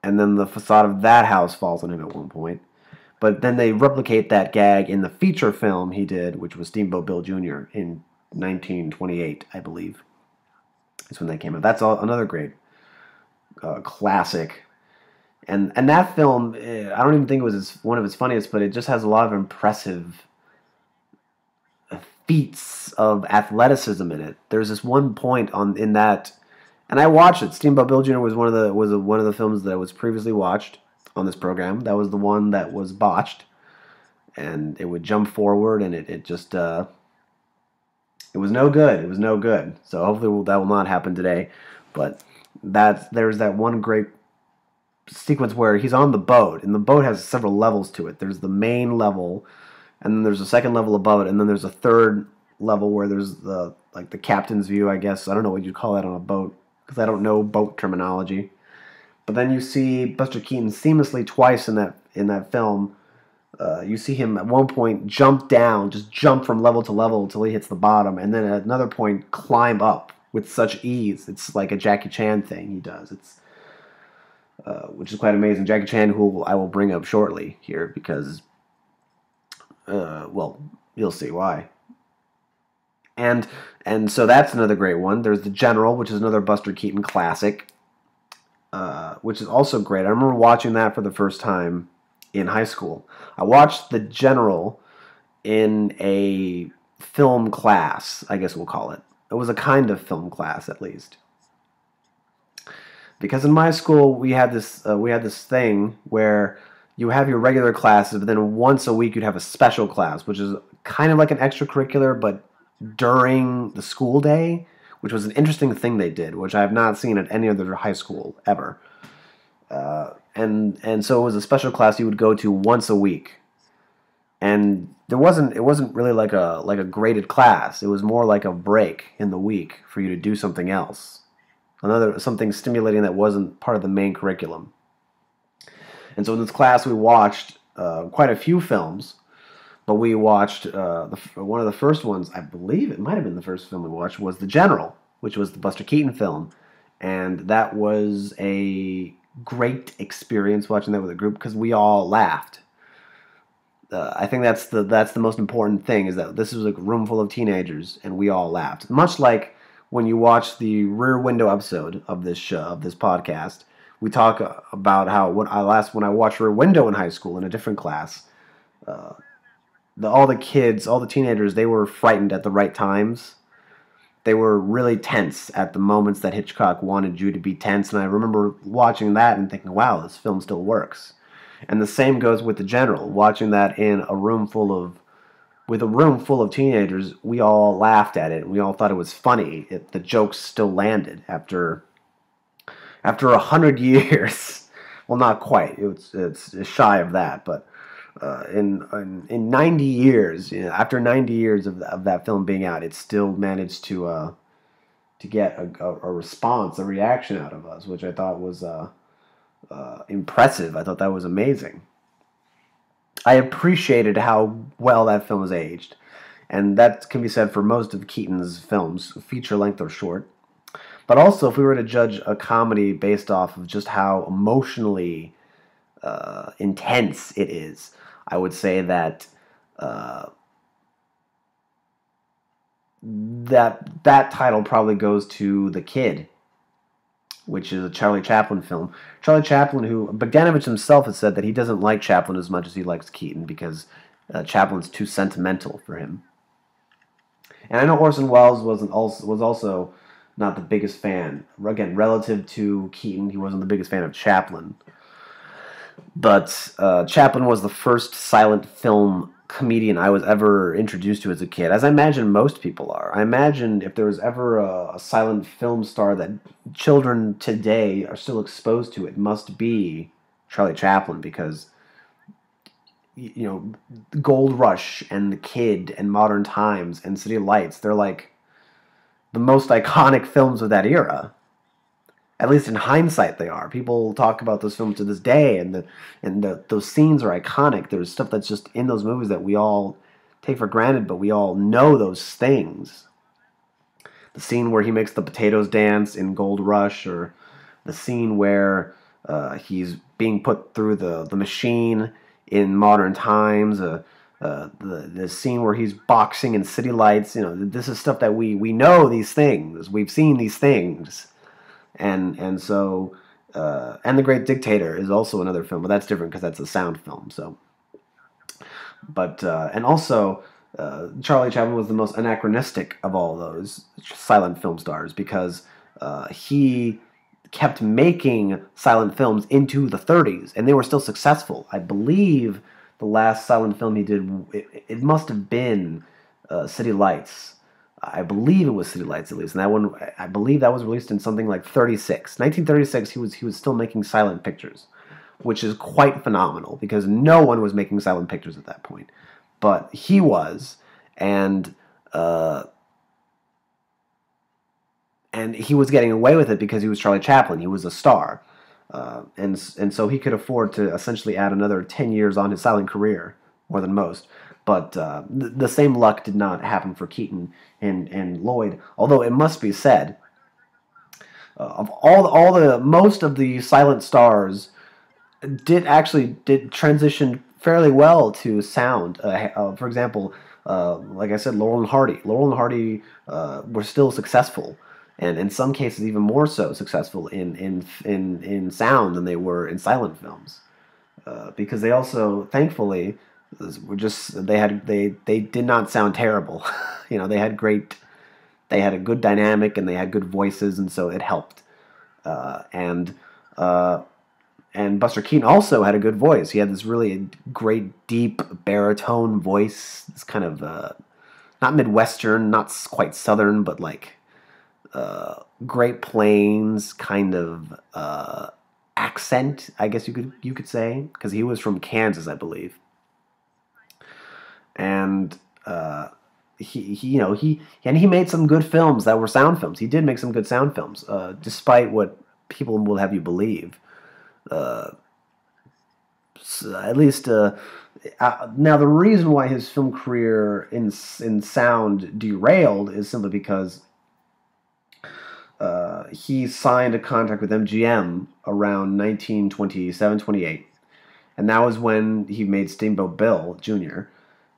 and then the facade of that house falls on him at one point. But then they replicate that gag in the feature film he did, which was Steamboat Bill Jr. in 1928, I believe. That's when that came out. That's another great classic. And that film, I don't even think it was one of its funniest, but it just has a lot of impressive feats of athleticism in it. There's this one point in that, and I watched it. Steamboat Bill Jr. was one of the films that was previously watched on this program. That was the one that was botched, and it would jump forward, and it just it was no good. It was no good. So hopefully that will not happen today. But there's that one great sequence where he's on the boat, and the boat has several levels to it. There's the main level, and then there's a second level above it, and then there's a third level where there's the captain's view, I guess. I don't know what you'd call that on a boat, because I don't know boat terminology. But then you see Buster Keaton seamlessly twice in that film. You see him at one point jump down, just jump from level to level until he hits the bottom, and then at another point climb up with such ease. It's like a Jackie Chan thing he does. It's which is quite amazing. Jackie Chan, who I will bring up shortly here, because well, you'll see why. And and so that's another great one. There's The General, which is another Buster Keaton classic, which is also great. I remember watching that for the first time in high school. I watched The General in a film class, I guess we'll call it. It was a kind of film class, at least. Because in my school we had this thing where you have your regular classes, but then once a week you'd have a special class, which is kind of like an extracurricular, but during the school day, which was an interesting thing they did, which I have not seen at any other high school ever. And so it was a special class you would go to once a week, and it wasn't really like a graded class. It was more like a break in the week for you to do something else, something stimulating that wasn't part of the main curriculum. And so in this class we watched quite a few films, but we watched one of the first ones, I believe it might have been the first film we watched, was The General, which was the Buster Keaton film, and that was a great experience watching that with a group because we all laughed. I think that's the most important thing, is that this was a room full of teenagers and we all laughed. Much like when you watch the Rear Window episode of this show, of this podcast, we talk about how when I watched Rear Window in high school in a different class, all the teenagers, they were frightened at the right times. They were really tense at the moments that Hitchcock wanted you to be tense, and I remember watching that and thinking, wow, this film still works. And the same goes with The General. Watching that in a room full of teenagers, we all laughed at it. We all thought it was funny. The jokes still landed after 100 years. Well, not quite. It's shy of that, but in 90 years, after 90 years of that film being out, it still managed to get a response, a reaction out of us, which I thought was impressive. I thought that was amazing. I appreciated how well that film was aged, and that can be said for most of Keaton's films, feature length or short. But also, if we were to judge a comedy based off of just how emotionally intense it is, I would say that that title probably goes to The Kid, which is a Charlie Chaplin film. Charlie Chaplin, who Bogdanovich himself has said that he doesn't like Chaplin as much as he likes Keaton because Chaplin's too sentimental for him. And I know Orson Welles was also not the biggest fan. Again, relative to Keaton, he wasn't the biggest fan of Chaplin. But Chaplin was the first silent film comedian I was ever introduced to as a kid, as I imagine most people are. I imagine if there was ever a silent film star that children today are still exposed to, it must be Charlie Chaplin, because Gold Rush and The Kid and Modern Times and City Lights, they're like the most iconic films of that era. At least in hindsight, they are. People talk about those films to this day, and those scenes are iconic. There's stuff that's just in those movies that we all take for granted, but we all know those things. The scene where he makes the potatoes dance in Gold Rush, or the scene where he's being put through the machine in Modern Times, the scene where he's boxing in City Lights. This is stuff that we know these things. We've seen these things. And so The Great Dictator is also another film, but that's different because that's a sound film. So, but and also Charlie Chaplin was the most anachronistic of all those silent film stars, because he kept making silent films into the 30s, and they were still successful. I believe the last silent film he did, it must have been City Lights. I believe it was City Lights, at least, and that one, I believe that was released in something like 1936. He was still making silent pictures, which is quite phenomenal because no one was making silent pictures at that point, but he was, and he was getting away with it because he was Charlie Chaplin. He was a star, and so he could afford to essentially add another 10 years on his silent career, more than most. But the same luck did not happen for Keaton and Lloyd. Although it must be said, of most of the silent stars did transition fairly well to sound. For example, Like I said, Laurel and Hardy. Laurel and Hardy were still successful, and in some cases even more so successful in sound than they were in silent films, because they also, thankfully, were just they did not sound terrible. They had a good dynamic and they had good voices, and so it helped. Uh, and uh, and Buster Keaton also had a good voice. He had this really great, deep baritone voice. This kind of not Midwestern, not quite Southern, but like Great Plains kind of accent, I guess you could say, because he was from Kansas, I believe. And he made some good films that were sound films. He did make some good sound films, despite what people will have you believe. Uh, at least now the reason why his film career in sound derailed is simply because he signed a contract with MGM around 1927, 28, and that was when he made Steamboat Bill Jr.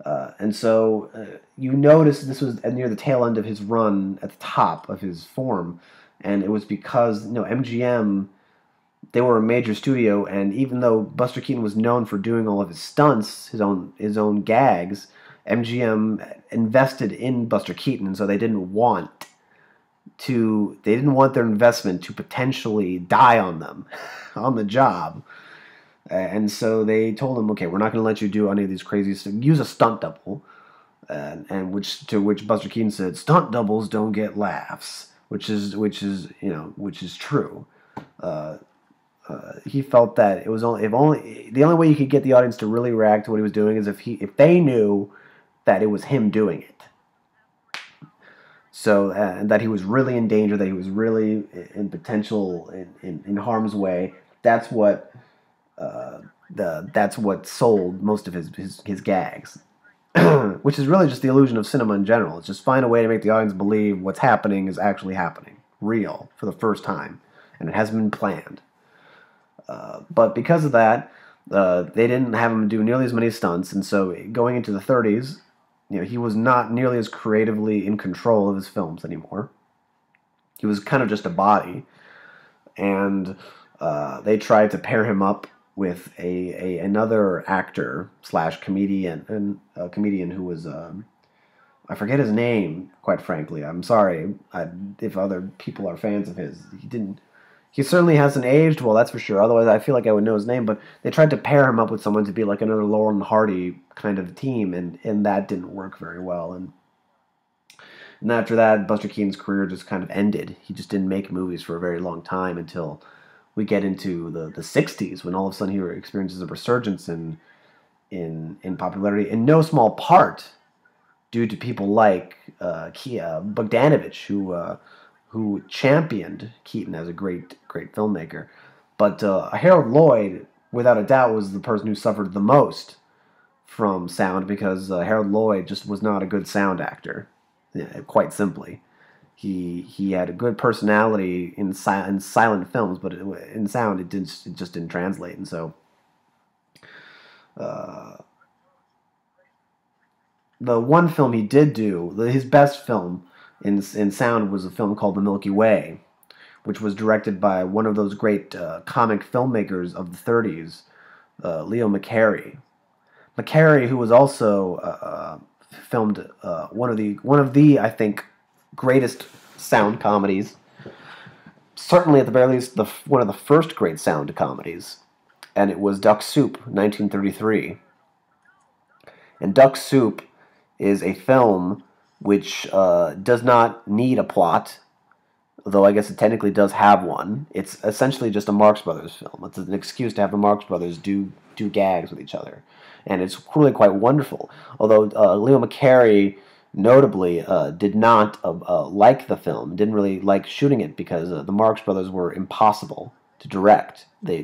And so you notice this was near the tail end of his run at the top of his form, and it was because MGM, they were a major studio, and even though Buster Keaton was known for doing all of his stunts, his own gags, MGM invested in Buster Keaton, and so they didn't want their investment to potentially die on them on the job. And so they told him, okay, we're not going to let you do any of these crazy stuff. Use a stunt double. And which Buster Keaton said, stunt doubles don't get laughs, which is true. He felt that it was the only way you could get the audience to really react to what he was doing is if they knew that it was him doing it. So that he was really in danger, that he was really in potential in harm's way. That's what sold most of his gags, which is really just the illusion of cinema in general. It's just find a way to make the audience believe what's happening is actually happening, real, for the first time, and it hasn't been planned. But because of that, they didn't have him do nearly as many stunts, and so going into the 30s, he was not nearly as creatively in control of his films anymore. He was kind of just a body, and they tried to pair him up with another actor slash comedian, and a comedian who was I forget his name, quite frankly. I'm sorry if other people are fans of his. He certainly hasn't aged well, that's for sure. Otherwise, I feel like I would know his name. But they tried to pair him up with someone to be like another Laurel and Hardy kind of team, and that didn't work very well. And after that, Buster Keaton's career just kind of ended. He just didn't make movies for a very long time until we get into the 60s, when all of a sudden he experiences a resurgence in popularity, in no small part due to people like Bogdanovich, who championed Keaton as a great filmmaker. But Harold Lloyd, without a doubt, was the person who suffered the most from sound, because Harold Lloyd just was not a good sound actor, quite simply. He had a good personality in silent films, but in sound it just didn't translate. And so the one film he did do, his best film in sound, was a film called The Milky Way, which was directed by one of those great comic filmmakers of the 30s, Leo McCarey. McCarey, who was also filmed one of the I think greatest sound comedies, certainly at the very least one of the first great sound comedies, and it was Duck Soup, 1933. And Duck Soup is a film which does not need a plot, though I guess it technically does have one. It's essentially just a Marx Brothers film. It's an excuse to have the Marx Brothers do gags with each other, and it's really quite wonderful. Although Leo McCarey notably did not like the film, didn't really like shooting it, because the Marx Brothers were impossible to direct. They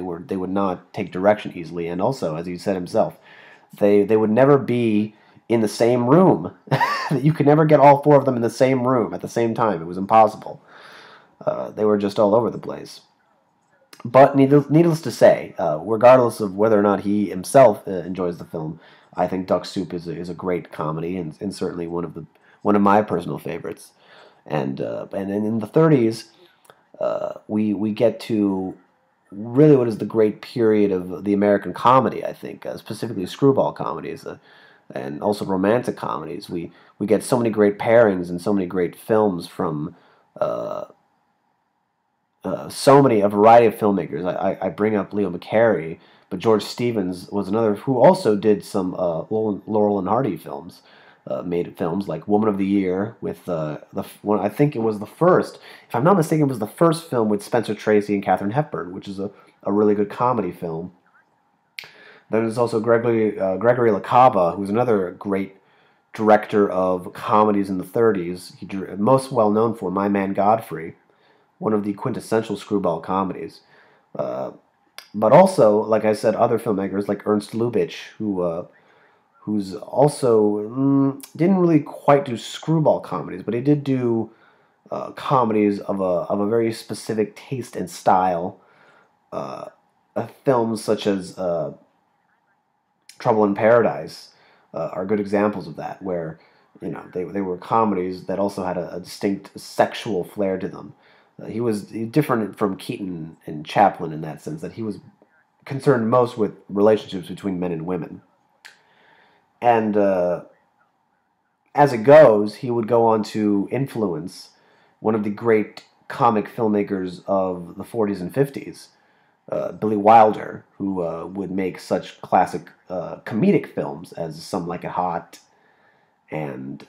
would not take direction easily, and also, as he said himself, they would never be in the same room. You could never get all four of them in the same room at the same time. It was impossible. They were just all over the place. But needless to say, regardless of whether or not he himself enjoys the film, I think Duck Soup is a great comedy, and certainly one of my personal favorites. And in the 30s, we get to really what is the great period of the American comedy. I think specifically screwball comedies. And also romantic comedies. We get so many great pairings and so many great films from uh, a variety of filmmakers. I bring up Leo McCarey, but George Stevens was another who also did some Laurel and Hardy films. Made films like Woman of the Year with the one. I think it was the first, if I'm not mistaken, it was the first film with Spencer Tracy and Katharine Hepburn, which is a really good comedy film. Then there's also Gregory LaCava, who's another great director of comedies in the 30s. Most well known for My Man Godfrey, one of the quintessential screwball comedies. Uh, but also, like I said, other filmmakers like Ernst Lubitsch, who's also didn't really quite do screwball comedies, but he did do comedies of a very specific taste and style. Uh, Films such as Trouble in Paradise are good examples of that, where they were comedies that also had a distinct sexual flair to them. He was different from Keaton and Chaplin in that sense, that he was concerned most with relationships between men and women. And as it goes, he would go on to influence one of the great comic filmmakers of the 40s and 50s, Billy Wilder, who would make such classic comedic films as Some Like It Hot and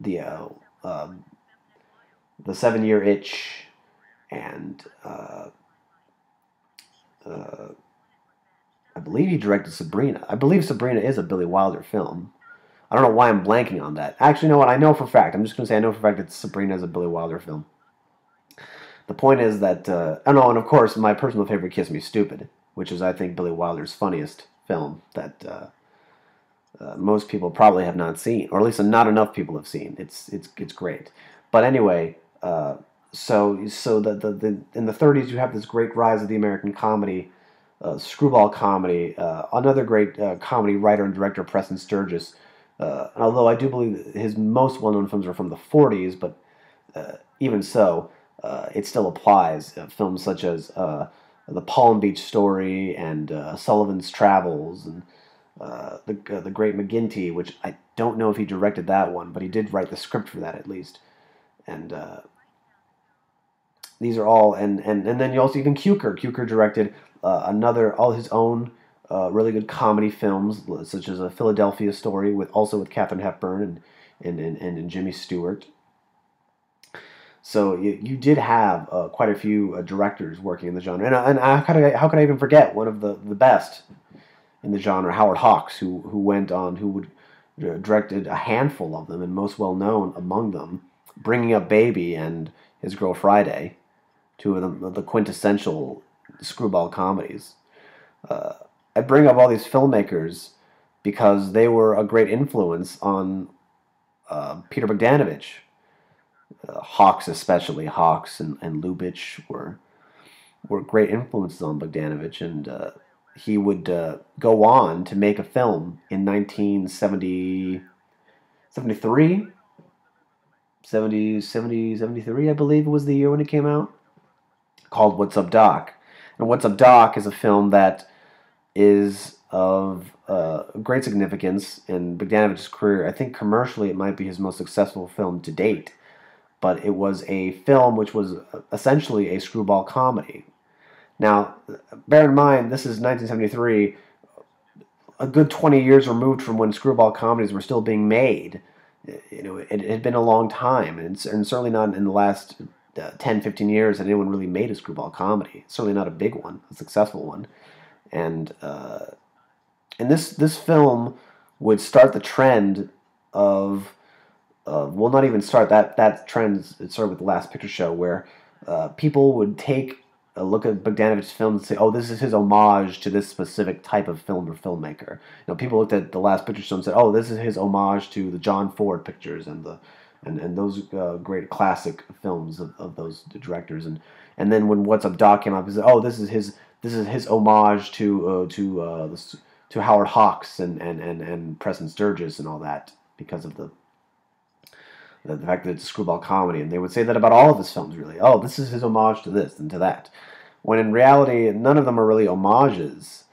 the uh, um, the 7 Year Itch, and uh, I believe he directed Sabrina. I believe Sabrina is a Billy Wilder film. I don't know why I'm blanking on that. Actually, you know what? I know for a fact. I'm just going to say I know for a fact that Sabrina is a Billy Wilder film. The point is that, oh no, and of course, my personal favorite, Kiss Me Stupid, which is, I think, Billy Wilder's funniest film that most people probably have not seen, or at least not enough people have seen. It's great. But anyway, so in the 30s, you have this great rise of the American comedy, screwball comedy. Another great comedy writer and director, Preston Sturges. Although I do believe that his most well-known films are from the 40s, but even so, it still applies. Films such as The Palm Beach Story and Sullivan's Travels and the Great McGinty, which I don't know if he directed that one, but he did write the script for that at least. And these are all, and then you also even Cukor. Cukor directed all his own really good comedy films, such as A Philadelphia Story, with Katharine Hepburn and Jimmy Stewart. So you did have quite a few directors working in the genre, and how could I even forget one of the best in the genre, Howard Hawks, who would directed a handful of them, and most well known among them, Bringing Up Baby and His Girl Friday, two of the quintessential screwball comedies. Uh, I bring up all these filmmakers because they were a great influence on Peter Bogdanovich. Hawks, especially Hawks and Lubitsch, were great influences on Bogdanovich, and he would go on to make a film in 1970, 73, 73, I believe it was the year when it came out, called What's Up Doc. And What's Up Doc is a film that is of great significance in Bogdanovich's career. I think commercially it might be his most successful film to date, but it was a film which was essentially a screwball comedy. Now, bear in mind, this is 1973, a good 20 years removed from when screwball comedies were still being made. It had been a long time, and certainly not in the last 10, 15 years that anyone really made a screwball comedy. Certainly not a big one, a successful one. And this film would start the trend of well, not even start that trend. It started with the Last Picture Show, where people would take a look at Bogdanovich's film and say, "Oh, this is his homage to this specific type of film or filmmaker." People looked at the Last Picture Show and said, "Oh, this is his homage to the John Ford pictures and those great classic films of those directors." And then when What's Up Doc came up, he said, "Oh, this is his homage to Howard Hawks and Preston Sturges and all that because of the fact that it's a screwball comedy." And they would say that about all of his films, really. Oh, this is his homage to this and to that. When in reality, none of them are really homages,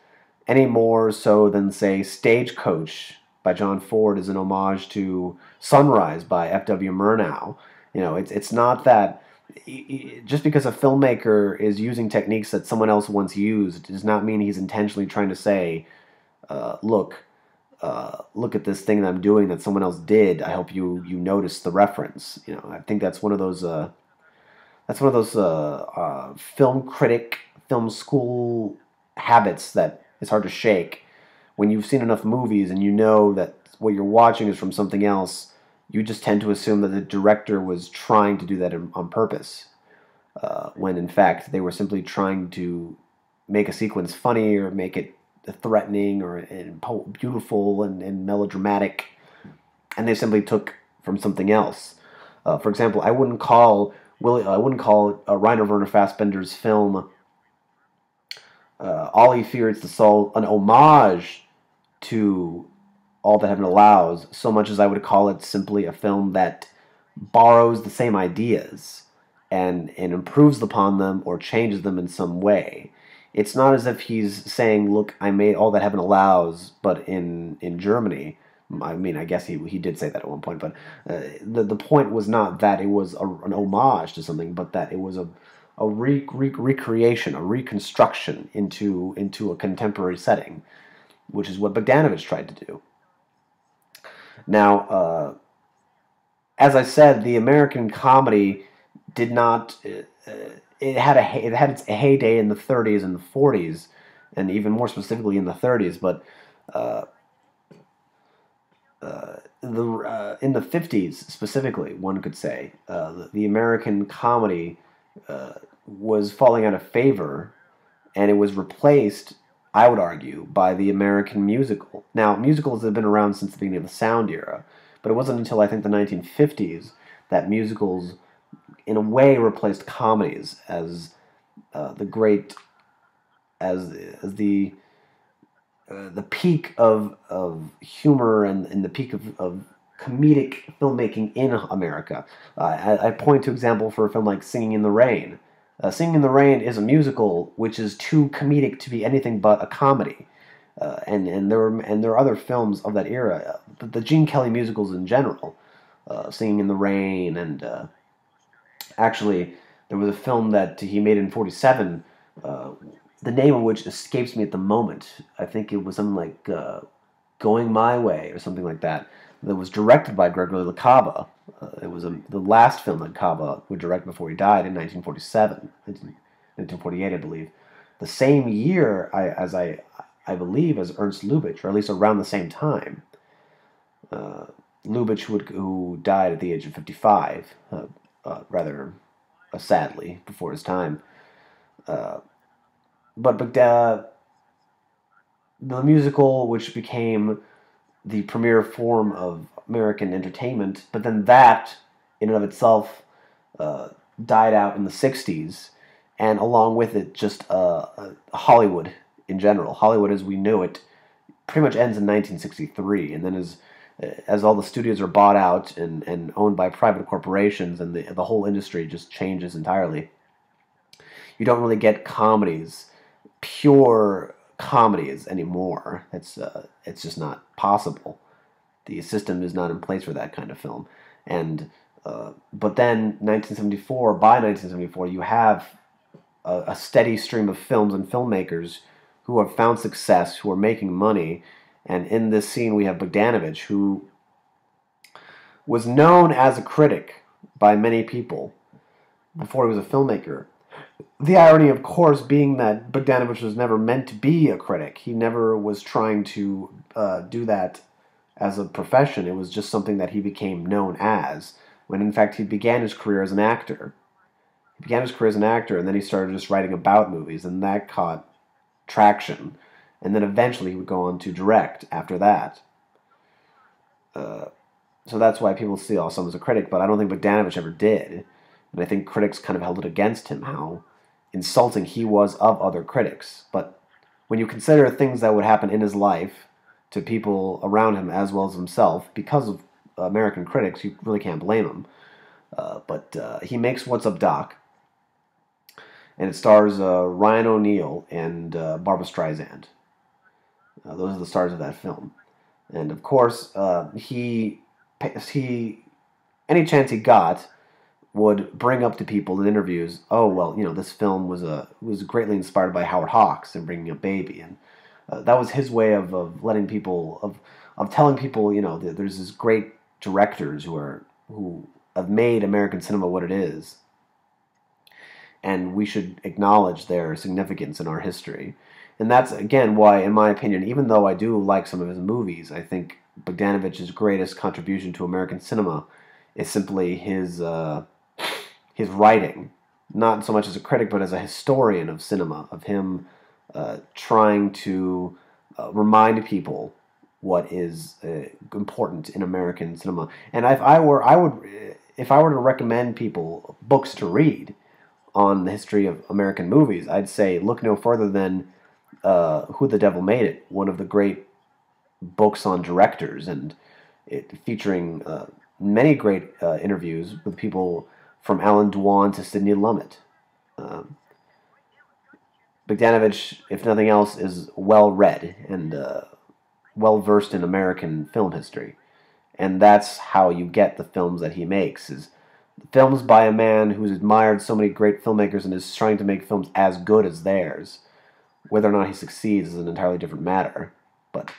any more so than, say, Stagecoach by John Ford is an homage to Sunrise by F.W. Murnau. It's not that just because a filmmaker is using techniques that someone else once used does not mean he's intentionally trying to say, look at this thing that I'm doing that someone else did. I hope you notice the reference. I think that's one of those film critic, film school habits that is hard to shake. When you've seen enough movies and you know that what you're watching is from something else, you just tend to assume that the director was trying to do that on purpose, when in fact they were simply trying to make a sequence funny or make it threatening or beautiful and melodramatic, and they simply took from something else. For example, I wouldn't call Rainer Werner Fassbinder's film All He Fears the Soul an homage to All That Heaven Allows, so much as I would call it simply a film that borrows the same ideas and improves upon them or changes them in some way. It's not as if he's saying, look, I made All That Heaven Allows, but in Germany. I mean, I guess he did say that at one point, but the point was not that it was an homage to something, but that it was a recreation, a reconstruction into a contemporary setting, which is what Bogdanovich tried to do. Now, as I said, the American comedy did not. It had its heyday in the 30s and the 40s, and even more specifically in the 30s. But in the 50s specifically, one could say the American comedy was falling out of favor, and it was replaced, I would argue, by the American musical. Now, musicals have been around since the beginning of the sound era, but it wasn't until I think the 1950s that musicals, in a way, replaced comedies as the great, as the peak of humor and the peak of comedic filmmaking in America. I point to example for a film like Singing in the Rain. Singing in the Rain is a musical which is too comedic to be anything but a comedy. And there are other films of that era, the Gene Kelly musicals in general, Singing in the Rain, and actually there was a film that he made in '47, the name of which escapes me at the moment. I think it was something like Going My Way or something like that. That was directed by Gregory LaCava. It was the last film that Cava would direct before he died in 1948, I believe. The same year, I believe, as Ernst Lubitsch, or at least around the same time. Lubitsch, who died at the age of 55, rather sadly, before his time. But the musical, which became the premier form of American entertainment, but then that, in and of itself, died out in the 60s, and along with it, just Hollywood in general. Hollywood as we knew it pretty much ends in 1963, and then as all the studios are bought out and owned by private corporations, and the whole industry just changes entirely. You don't really get comedies, pure comedies anymore. It's just not possible. The system is not in place for that kind of film. And but then by 1974, you have a steady stream of films and filmmakers who have found success, who are making money. And in this scene, we have Bogdanovich, who was known as a critic by many people before he was a filmmaker. The irony, of course, being that Bogdanovich was never meant to be a critic. He never was trying to do that as a profession. It was just something that he became known as, when in fact he began his career as an actor. He began his career as an actor, and then he started just writing about movies, and that caught traction. And then eventually he would go on to direct after that. So that's why people see him as a critic, but I don't think Bogdanovich ever did. And I think critics kind of held it against him, how insulting he was of other critics. But when you consider things that would happen in his life to people around him as well as himself, because of American critics, you really can't blame him. But he makes What's Up, Doc, and it stars Ryan O'Neal and Barbra Streisand. Those are the stars of that film. And of course, he any chance he got would bring up to people in interviews, oh well, this film was greatly inspired by Howard Hawks and Bringing Up Baby, and that was his way of letting people of telling people, that there's this great directors who have made American cinema what it is, and we should acknowledge their significance in our history. And that's, again, why, in my opinion, even though I do like some of his movies, I think Bogdanovich's greatest contribution to American cinema is simply his writing. Not so much as a critic, but as a historian of cinema, of him trying to remind people what is important in American cinema. And if I were to recommend people books to read on the history of American movies, I'd say look no further than Who the Devil Made It, one of the great books on directors, and featuring many great interviews with people from Alan Dwan to Sidney Lumet. Bogdanovich, if nothing else, is well-read and well-versed in American film history. And that's how you get the films that he makes, is films by a man who's admired so many great filmmakers and is trying to make films as good as theirs. Whether or not he succeeds is an entirely different matter. But,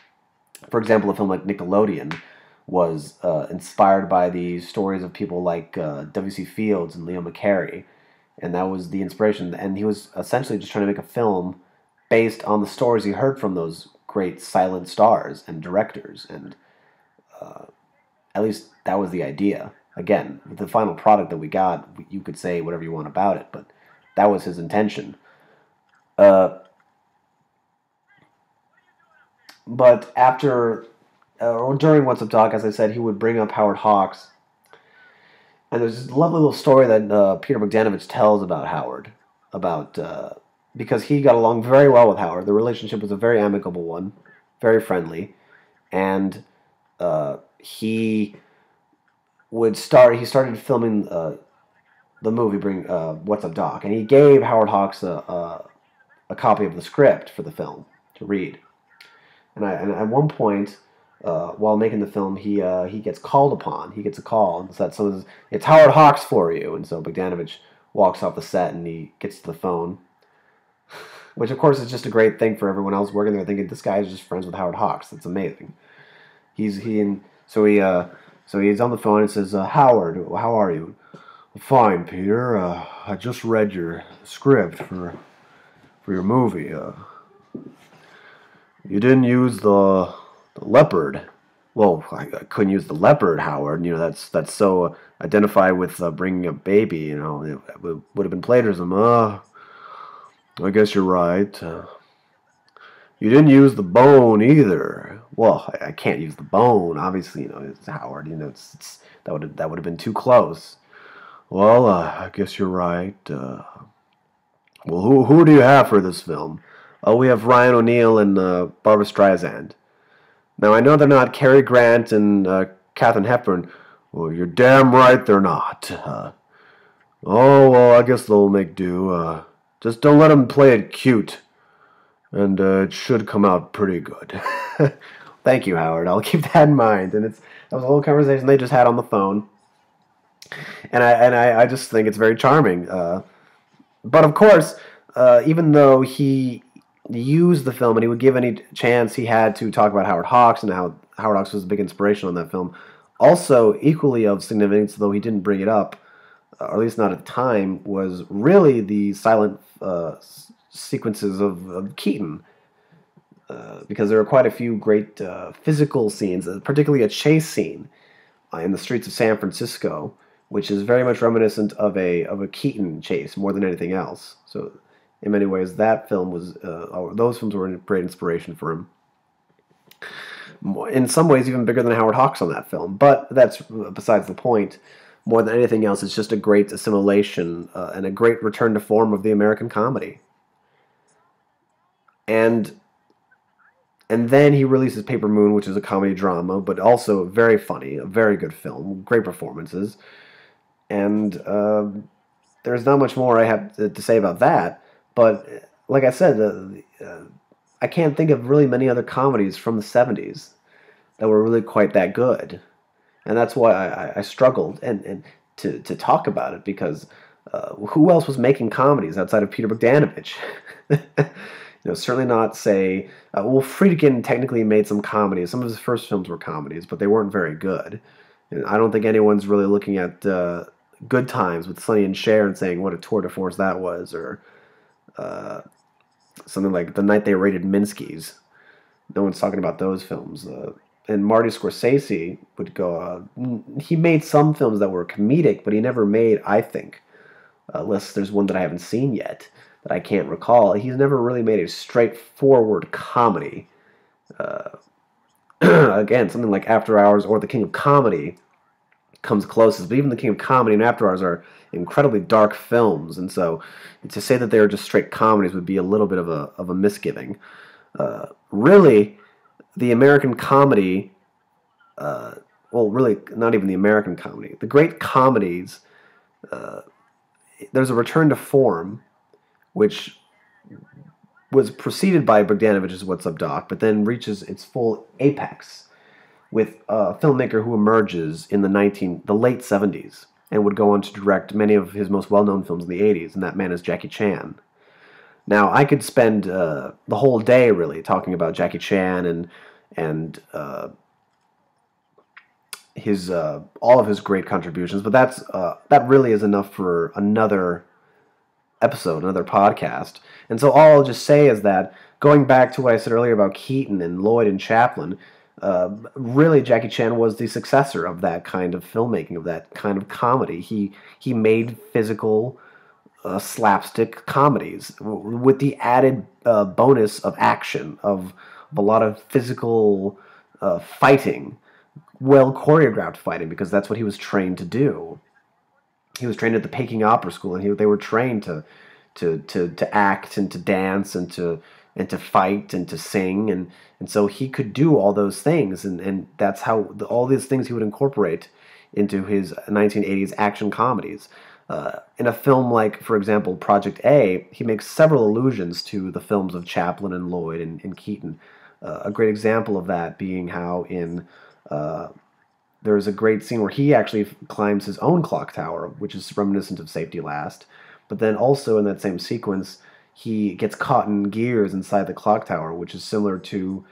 for example, a film like Nickelodeon was inspired by the stories of people like W.C. Fields and Leo McCarey, and that was the inspiration. And he was essentially just trying to make a film based on the stories he heard from those great silent stars and directors, and at least that was the idea. Again, with the final product that we got, you could say whatever you want about it, but that was his intention. But after, or during What's Up, Doc, as I said, he would bring up Howard Hawks. And there's this lovely little story that Peter Bogdanovich tells about Howard, because he got along very well with Howard. The relationship was a very amicable one, very friendly, and he started filming the movie What's Up, Doc, and he gave Howard Hawks a copy of the script for the film to read. And at one point, while making the film, he gets called upon. He gets a call and said, "So it's Howard Hawks for you." And so Bogdanovich walks off the set and he gets to the phone, which of course is just a great thing for everyone else working there, thinking this guy is just friends with Howard Hawks. That's amazing. So he's on the phone and says, "Howard, how are you?" "Fine, Peter. I just read your script for your movie. You didn't use the leopard." "Well, I couldn't use the leopard, Howard. That's so identified with Bringing Up Baby. It would have been plagiarism." I guess you're right. You didn't use the bone either." "Well, I can't use the bone. Obviously, it's Howard. That would have been too close." "Well, I guess you're right. Well, who do you have for this film?" "Oh, we have Ryan O'Neal and Barbra Streisand." "Now, I know they're not Cary Grant and Katharine Hepburn." "Well, you're damn right they're not. Oh, well, I guess they'll make do. Just don't let them play it cute, and it should come out pretty good." "Thank you, Howard. I'll keep that in mind." And that was a whole conversation they just had on the phone, and I just think it's very charming. But of course, even though he used the film and he would give any chance he had to talk about Howard Hawks and how Howard Hawks was a big inspiration on that film, also equally of significance, though he didn't bring it up, or at least not at the time, was really the silent sequences of Keaton. Because there are quite a few great physical scenes, particularly a chase scene in the streets of San Francisco, which is very much reminiscent of a Keaton chase more than anything else. So in many ways, that film those films were a great inspiration for him. In some ways, even bigger than Howard Hawks on that film. But that's besides the point. more than anything else, it's just a great assimilation and a great return to form of the American comedy. And and then he releases Paper Moon, which is a comedy drama, but also very funny, a very good film, great performances. And there's not much more I have to say about that. But like I said, I can't think of really many other comedies from the 70s that were really quite that good. And that's why I struggled and to talk about it, because who else was making comedies outside of Peter Bogdanovich? Certainly not, say, well, Friedkin technically made some comedies. Some of his first films were comedies, but they weren't very good. And I don't think anyone's really looking at Good Times with Sonny and Cher and saying what a tour de force that was, or something like The Night They Raided Minsky's. No one's talking about those films. And Marty Scorsese would go, he made some films that were comedic, but he never made, I think, unless there's one that I haven't seen yet, that I can't recall, he's never really made a straightforward comedy. Again, something like After Hours or The King of Comedy comes closest, but even The King of Comedy and After Hours are incredibly dark films, and so to say that they're just straight comedies would be a little bit of a misgiving. Really, the American comedy, well, really, not even the American comedy, the great comedies, there's a return to form, which was preceded by Bogdanovich's What's Up, Doc, but then reaches its full apex with a filmmaker who emerges in the late 70s and would go on to direct many of his most well-known films in the 80s, and that man is Jackie Chan. Now, I could spend the whole day, really, talking about Jackie Chan and his all of his great contributions, but that really is enough for another episode, another podcast. And so all I'll just say is that, going back to what I said earlier about Keaton and Lloyd and Chaplin, really Jackie Chan was the successor of that kind of filmmaking, of that kind of comedy. He made physical slapstick comedies with the added bonus of action, of a lot of physical fighting, well choreographed fighting, because that's what he was trained to do. He was trained at the Peking Opera School, and they were trained to act and to dance and to fight and to sing, and so he could do all those things, and that's how all these things he would incorporate into his 1980s action comedies. In a film like, for example, Project A, he makes several allusions to the films of Chaplin and Lloyd and Keaton. A great example of that being how in there's a great scene where he actually climbs his own clock tower, which is reminiscent of Safety Last. But then also in that same sequence, he gets caught in gears inside the clock tower, which is similar to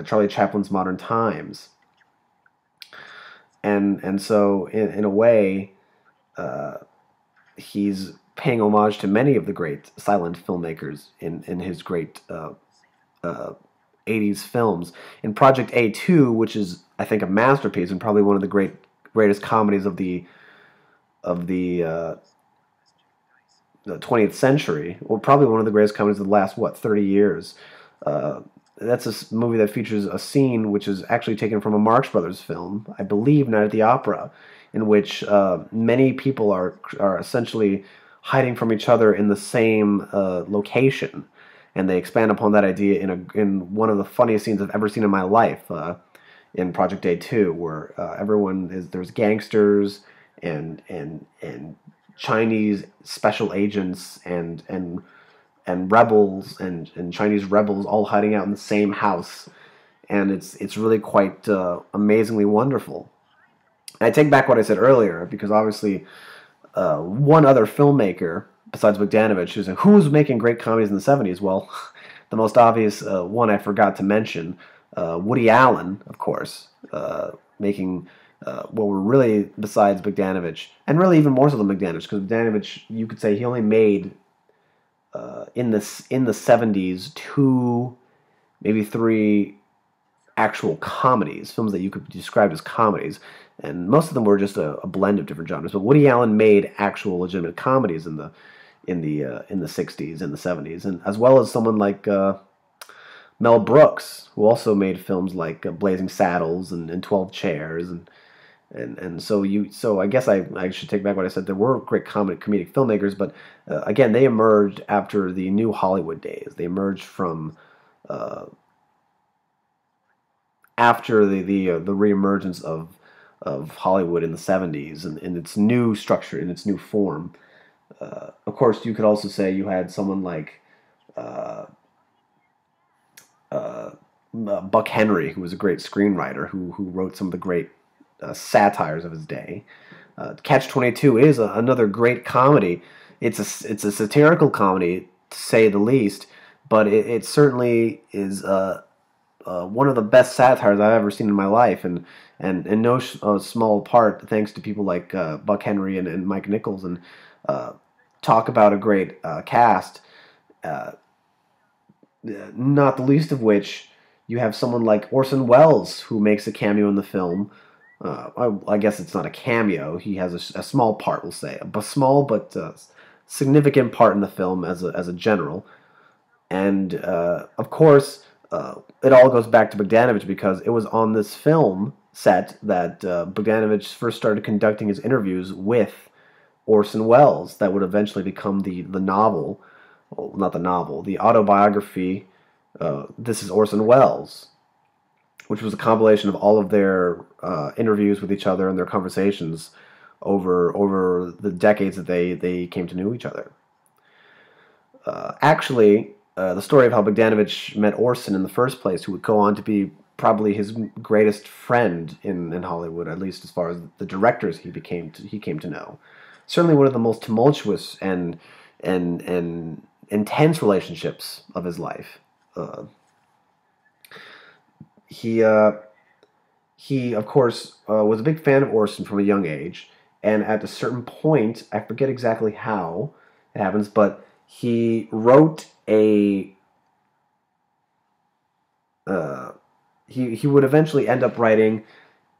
Charlie Chaplin's Modern Times. And so in a way, he's paying homage to many of the great silent filmmakers in his great 80s films. In Project A2, which is, I think, a masterpiece and probably one of the greatest comedies of the 20th century, well, probably one of the greatest comedies of the last 30 years. That's a movie that features a scene which is actually taken from a Marx Brothers film, I believe, Night at the Opera, in which many people are essentially hiding from each other in the same location. And they expand upon that idea in one of the funniest scenes I've ever seen in my life, in Project A2, where there's gangsters and Chinese special agents and rebels and Chinese rebels all hiding out in the same house, and it's really quite amazingly wonderful. And I take back what I said earlier, because obviously one other filmmaker besides Bogdanovich who's making great comedies in the 70s, well, the most obvious one I forgot to mention, Woody Allen, of course, making what were really, besides Bogdanovich, and really even more so than Bogdanovich, because Bogdanovich, you could say he only made in the 70s 2, maybe 3 actual comedies, films that you could describe as comedies, and most of them were just a blend of different genres. But Woody Allen made actual legitimate comedies in the 60s and the 70s, and as well as someone like Mel Brooks, who also made films like Blazing Saddles and 12 Chairs, And so I guess I should take back what I said. There were great comedic filmmakers, but again, they emerged after the new Hollywood days. They emerged from uh, after the reemergence of Hollywood in the 70s and in its new structure, in its new form. Of course, you could also say you had someone like uh, uh, Buck Henry, who was a great screenwriter, who wrote some of the great satires of his day. Catch 22 is another great comedy. It's a satirical comedy, to say the least, but it certainly is one of the best satires I've ever seen in my life, and in no small part thanks to people like Buck Henry and Mike Nichols, and uh, talk about a great cast. Uh, Not the least of which you have someone like Orson Welles who makes a cameo in the film. I guess it's not a cameo. He has a small part, we'll say, a small but significant part in the film as a general. And of course, it all goes back to Bogdanovich because it was on this film set that Bogdanovich first started conducting his interviews with Orson Welles that would eventually become the novel, well, not the novel, the autobiography. This is Orson Welles, which was a compilation of all of their interviews with each other and their conversations over the decades that they came to know each other. Actually, the story of how Bogdanovich met Orson in the first place, who would go on to be probably his greatest friend in Hollywood, at least as far as the directors he came to know. Certainly one of the most tumultuous and intense relationships of his life. Uh, he he of course was a big fan of Orson from a young age, and at a certain point, I forget exactly how it happens, but he wrote a uh, he would eventually end up writing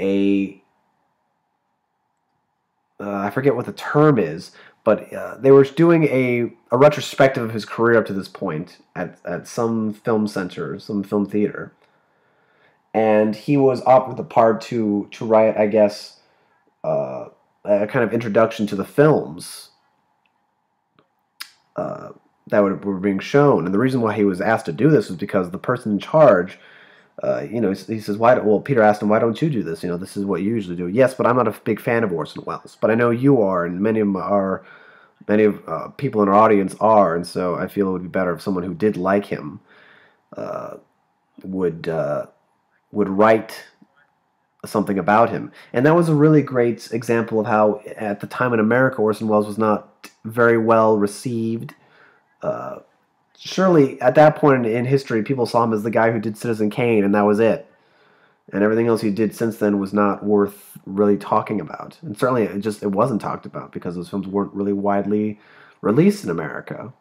a I forget what the term is, but they were doing a retrospective of his career up to this point at some film center, some film theater, and he was offered the part to write, I guess, uh, a kind of introduction to the films uh, that were being shown. And the reason why he was asked to do this was because the person in charge, he says, "Why?" Well, Peter asked him, "Why don't you do this? This is what you usually do." Yes, but I'm not a big fan of Orson Welles, but I know you are, and many of people in our audience are, and so I feel it would be better if someone who did like him uh, would would write something about him. And that was a really great example of how, at the time in America, Orson Welles was not very well received. Uh, Surely, at that point in history, people saw him as the guy who did Citizen Kane, and that was it. And everything else he did since then was not worth really talking about. And certainly, it wasn't talked about because those films weren't really widely released in America.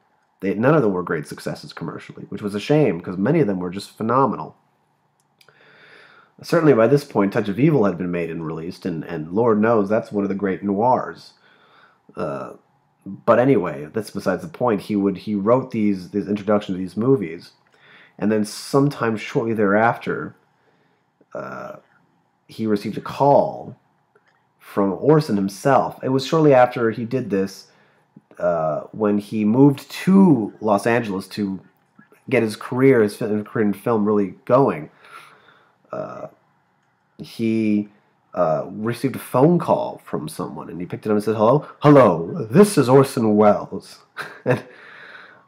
None of them were great successes commercially, which was a shame because many of them were just phenomenal. Certainly by this point, Touch of Evil had been made and released, and Lord knows that's one of the great noirs. Uh, but anyway, that's besides the point. He wrote these introduction to these movies, and then sometime shortly thereafter, uh, he received a call from Orson himself. It was shortly after he did this when he moved to Los Angeles to get his career in film really going. Uh, he received a phone call from someone, and he picked it up and said, hello, this is Orson Welles, and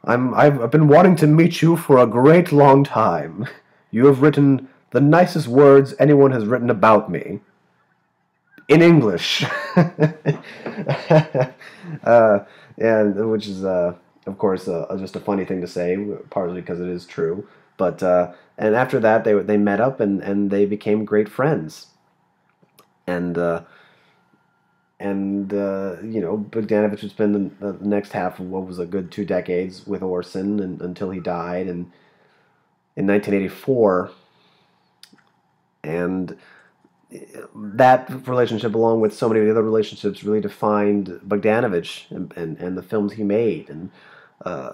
I've been wanting to meet you for a great long time. You have written the nicest words anyone has written about me in English." And which is of course just a funny thing to say, partly because it is true. But and after that, they met up and they became great friends. And Bogdanovich would spend the next half of what was a good 2 decades with Orson until he died in 1984. And that relationship, along with so many of the other relationships, really defined Bogdanovich and the films he made. Uh,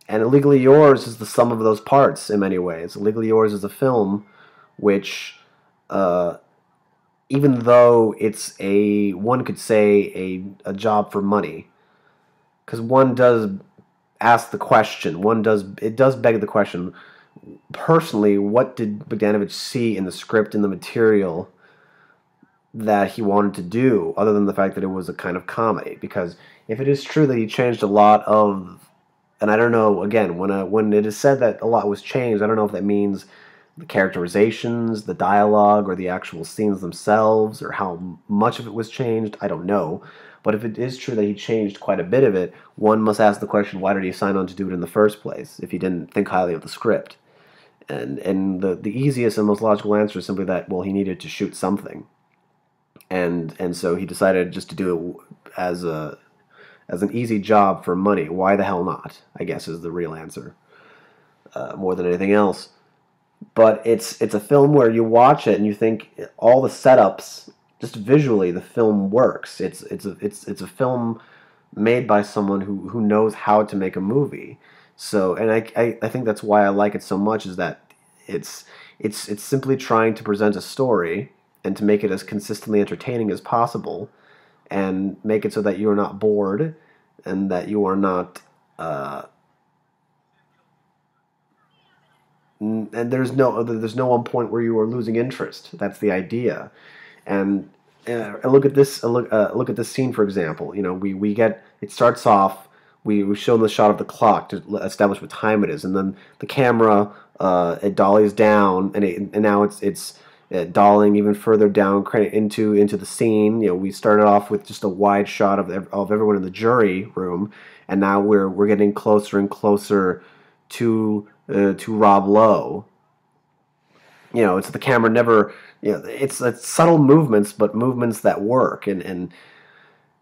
and Illegally Yours is the sum of those parts in many ways. Illegally Yours is a film which even though it's one could say a job for money, because one does ask the question, it does beg the question, personally, what did Bogdanovich see in the script, in the material, that he wanted to do, other than the fact that it was a kind of comedy? Because if it is true that he changed a lot of, and I don't know, again, when it is said that a lot was changed, I don't know if that means the characterizations, the dialogue, or the actual scenes themselves, or how much of it was changed, I don't know. But if it is true that he changed quite a bit of it, one must ask the question, why did he sign on to do it in the first place, if he didn't think highly of the script? And the easiest and most logical answer is simply that, well, he needed to shoot something. And so he decided just to do it as an easy job for money. Why the hell not, I guess, is the real answer, more than anything else. But it's a film where you watch it and you think all the setups, just visually, the film works. It's a film made by someone who knows how to make a movie. So, and I think that's why I like it so much, is that it's simply trying to present a story and to make it as consistently entertaining as possible, and make it so that you are not bored, and that you are not and there's no one point where you are losing interest. That's the idea. And look at this. Look at this scene, for example. You know, we get, it starts off. We show the shot of the clock to establish what time it is, and then the camera it dollies down, and now it's dollying even further down into the scene. You know, we started off with just a wide shot of everyone in the jury room, and now we're getting closer and closer to Rob Lowe. You know, it's the camera never. You know, it's subtle movements, but movements that work, and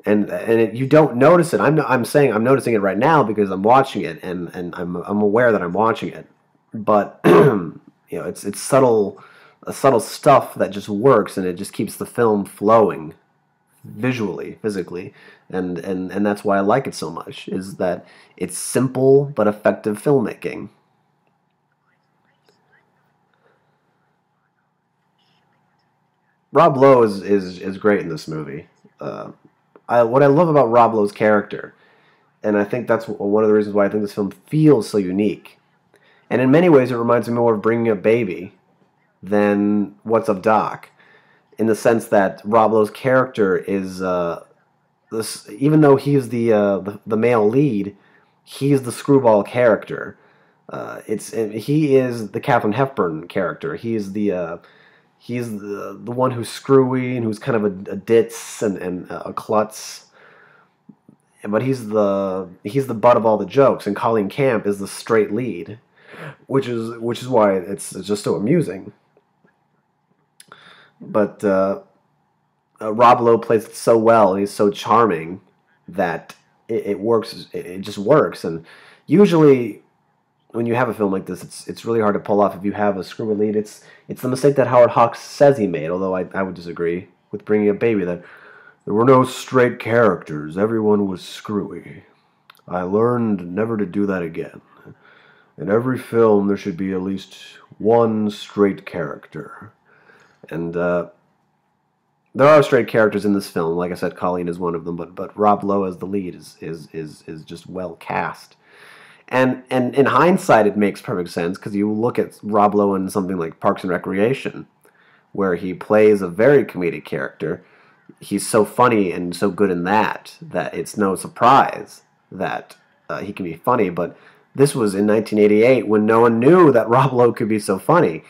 you don't notice it. I'm saying I'm noticing it right now because I'm watching it, and I'm aware that I'm watching it. But you know, it's subtle stuff that just works, and it just keeps the film flowing visually, physically, and that's why I like it so much. Is that it's simple but effective filmmaking. Rob Lowe is great in this movie. What I love about Rob Lowe's character, and I think that's one of the reasons why I think this film feels so unique. And in many ways, it reminds me more of Bringing Up Baby than What's Up Doc, in the sense that Rob Lowe's character is this. Even though he's the male lead, he's the screwball character. He is the Katharine Hepburn character. He's the one who's screwy and who's kind of a ditz and a klutz, but he's the butt of all the jokes. And Colleen Camp is the straight lead, which is why it's just so amusing. But Rob Lowe plays it so well. He's so charming that it works. It just works. And usually, when you have a film like this, it's really hard to pull off if you have a screwy lead. It's the mistake that Howard Hawks says he made, although I would disagree with Bringing Up Baby, that there were no straight characters. Everyone was screwy. I learned never to do that again. In every film, there should be at least one straight character. And there are straight characters in this film. Like I said, Colleen is one of them, but Rob Lowe as the lead is just well cast. And in hindsight, it makes perfect sense, because you look at Rob Lowe in something like Parks and Recreation, where he plays a very comedic character. He's so funny and so good in that it's no surprise that he can be funny. But this was in 1988, when no one knew that Rob Lowe could be so funny.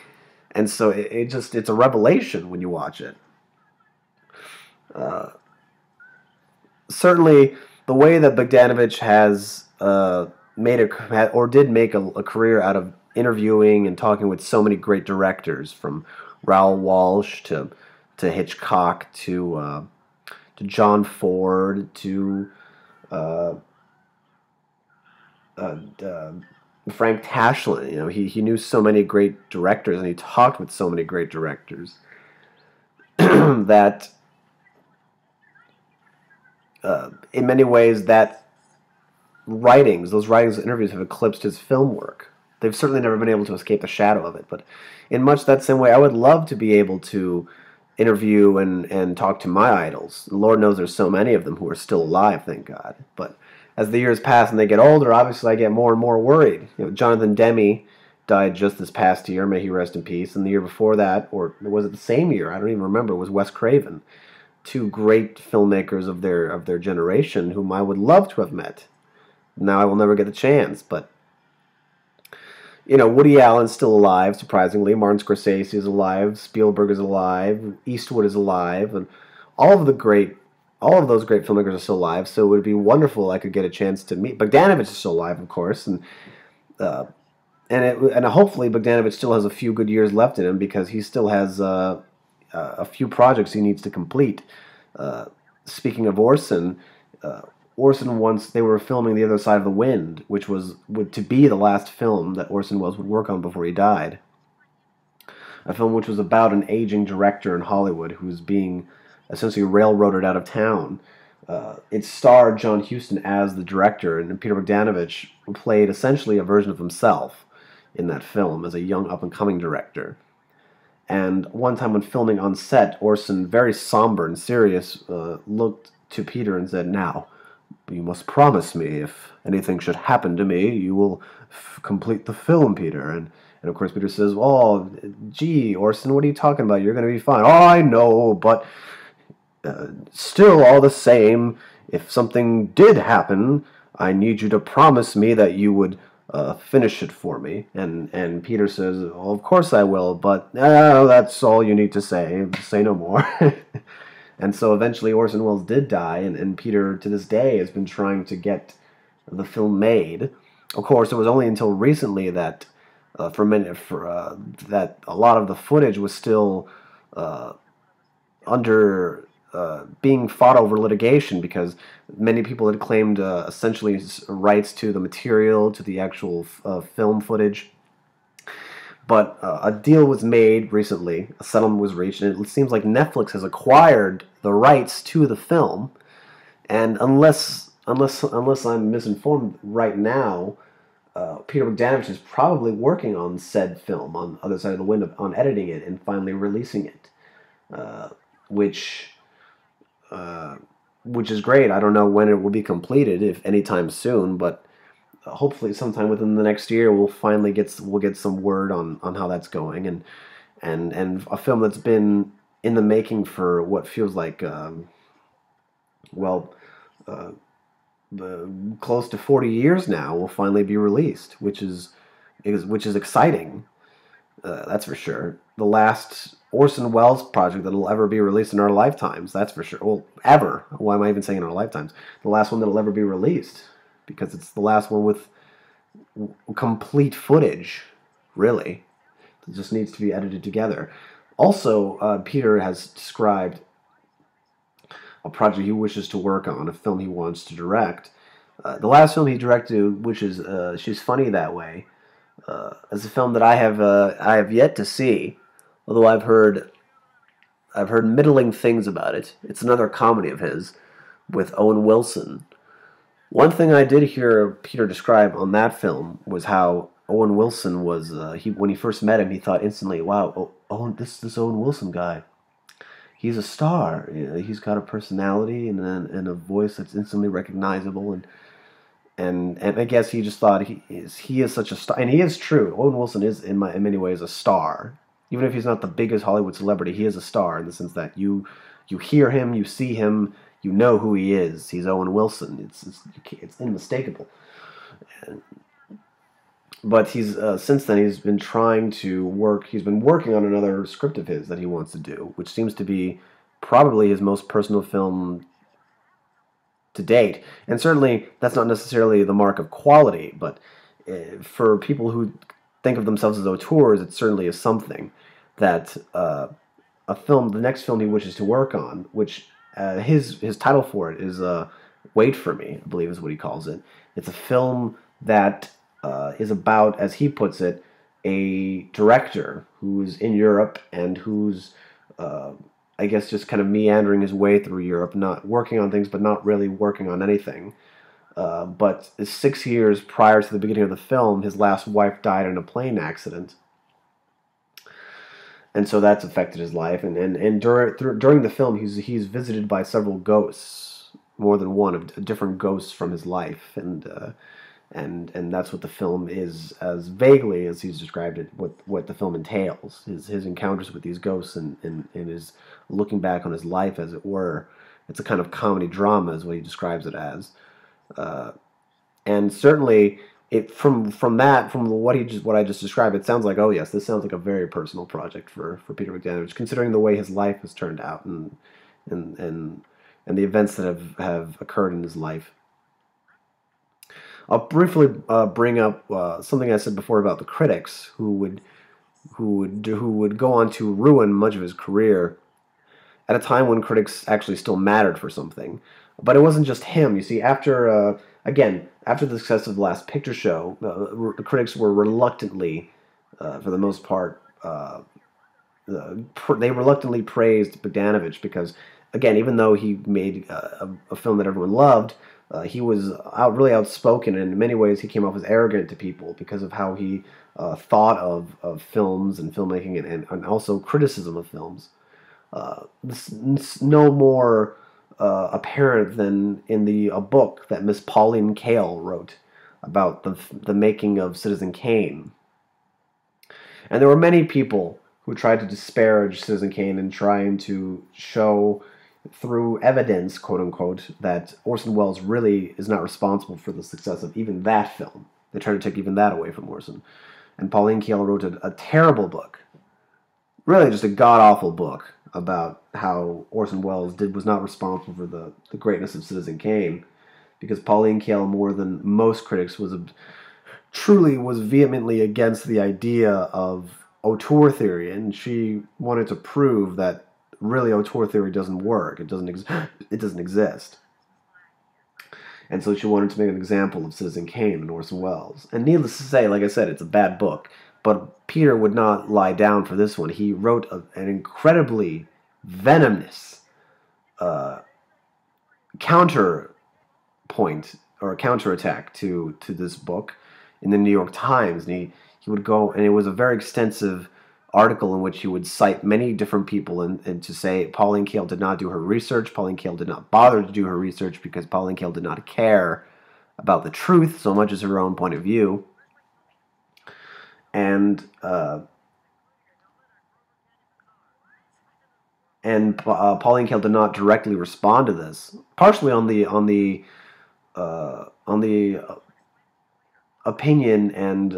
And so it's a revelation when you watch it. Certainly, the way that Bogdanovich has did make a career out of interviewing and talking with so many great directors, from Raoul Walsh to Hitchcock to John Ford to Frank Tashlin. You know, he knew so many great directors, and he talked with so many great directors that in many ways those writings and interviews have eclipsed his film work. They've certainly never been able to escape the shadow of it, but in much that same way, I would love to be able to interview and talk to my idols. Lord knows there's so many of them who are still alive, thank God. But as the years pass and they get older, obviously I get more and more worried. Jonathan Demme died just this past year, may he rest in peace. And the year before that, or was it the same year? I don't even remember. It was Wes Craven. Two great filmmakers of their generation whom I would love to have met. Now I will never get the chance, but Woody Allen's still alive, surprisingly. Martin Scorsese is alive. Spielberg is alive. Eastwood is alive, and all of those great filmmakers are still alive. So it would be wonderful if I could get a chance to meet. Bogdanovich is still alive, of course, and hopefully Bogdanovich still has a few good years left in him because he still has a few projects he needs to complete. Speaking of Orson. Orson once, they were filming The Other Side of the Wind, which would to be the last film that Orson Welles would work on before he died. A film which was about an aging director in Hollywood who was being essentially railroaded out of town. It starred John Huston as the director, and Peter Bogdanovich played essentially a version of himself in that film as a young up-and-coming director. And one time when filming on set, Orson, very somber and serious, looked to Peter and said, "Now, you must promise me if anything should happen to me, you will complete the film, Peter." And of course Peter says, "Oh, gee, Orson, what are you talking about? You're going to be fine." "Oh, I know, but still all the same, if something did happen, I need you to promise me that you would finish it for me." And Peter says, "Oh, of course I will, but that's all you need to say. Say no more." And so eventually Orson Welles did die, and Peter, to this day, has been trying to get the film made. Of course, it was only until recently that that a lot of the footage was still under being fought over litigation because many people had claimed essentially rights to the material, to the actual film footage. But a deal was made recently, a settlement was reached, and it seems like Netflix has acquired the rights to the film. And unless I'm misinformed right now, Peter Bogdanovich is probably working on said film, on the other side of the window, on editing it and finally releasing it, which is great. I don't know when it will be completed, if anytime soon, but hopefully sometime within the next year we'll get some word on how that's going, and a film that's been in the making for what feels like close to 40 years now will finally be released, which is exciting. That's for sure. The last Orson Welles project that'll ever be released in our lifetimes. That's for sure. Well, ever. Why am I even saying in our lifetimes? The last one that'll ever be released, because it's the last one with complete footage, really. It just needs to be edited together. Also, Peter has described a project he wishes to work on, a film he wants to direct. The last film he directed, which is She's Funny That Way, is a film that I have yet to see, although I've heard middling things about it. It's another comedy of his with Owen Wilson. One thing I did hear Peter describe on that film was how Owen Wilson was, when he first met him, he thought instantly, "Wow, this Owen Wilson guy, he's a star. He's got a personality and a voice that's instantly recognizable." And I guess he just thought he is such a star, and he is true. Owen Wilson is in many ways a star, even if he's not the biggest Hollywood celebrity. He is a star in the sense that you hear him, you see him. You know who he is. He's Owen Wilson. It's unmistakable. But he's since then he's been trying to work. He's been working on another script of his that he wants to do, which seems to be probably his most personal film to date. And certainly that's not necessarily the mark of quality, but for people who think of themselves as auteurs, it certainly is something that the next film he wishes to work on, which. His title for it is Wait For Me, I believe is what he calls it. It's a film that is about, as he puts it, a director who's in Europe and who's, I guess, just kind of meandering his way through Europe, not working on things, but not really working on anything. But 6 years prior to the beginning of the film, his last wife died in a plane accident. and so that's affected his life. And during the film, he's visited by several ghosts, more than one of different ghosts from his life, and that's what the film is, as vaguely as he's described it, what the film entails, his encounters with these ghosts and his looking back on his life, as it were. It's a kind of comedy drama, is what he describes it as. And certainly, what I just described, it sounds like, oh yes, this sounds like a very personal project for Peter Bogdanovich, considering the way his life has turned out and and and the events that have occurred in his life. I'll briefly bring up something I said before about the critics who would go on to ruin much of his career at a time when critics actually still mattered for something. But it wasn't just him. You see, after the success of the Last Picture Show, the critics were reluctantly, for the most part, they reluctantly praised Bogdanovich because, again, even though he made a film that everyone loved, he was really outspoken, and in many ways he came off as arrogant to people because of how he thought of films and filmmaking and also criticism of films. It's no more apparent than in a book that Miss Pauline Kael wrote about the making of Citizen Kane. And there were many people who tried to disparage Citizen Kane and trying to show through evidence, quote unquote, that Orson Welles really is not responsible for the success of even that film. They tried to take even that away from Orson. And Pauline Kael wrote a terrible book, really just a god-awful book, about how Orson Welles was not responsible for the greatness of Citizen Kane, because Pauline Kael, more than most critics, was vehemently against the idea of auteur theory, and she wanted to prove that really auteur theory doesn't work. It doesn't exist. And so she wanted to make an example of Citizen Kane and Orson Welles. And needless to say, like I said, it's a bad book. But Peter would not lie down for this one. He wrote an incredibly venomous counterpoint or counterattack to this book in the New York Times. And he would go, and it was a very extensive article in which he would cite many different people and to say Pauline Kael did not do her research. Pauline Kael did not bother to do her research because Pauline Kael did not care about the truth so much as her own point of view. And Pauline Kael did not directly respond to this, partially on the opinion and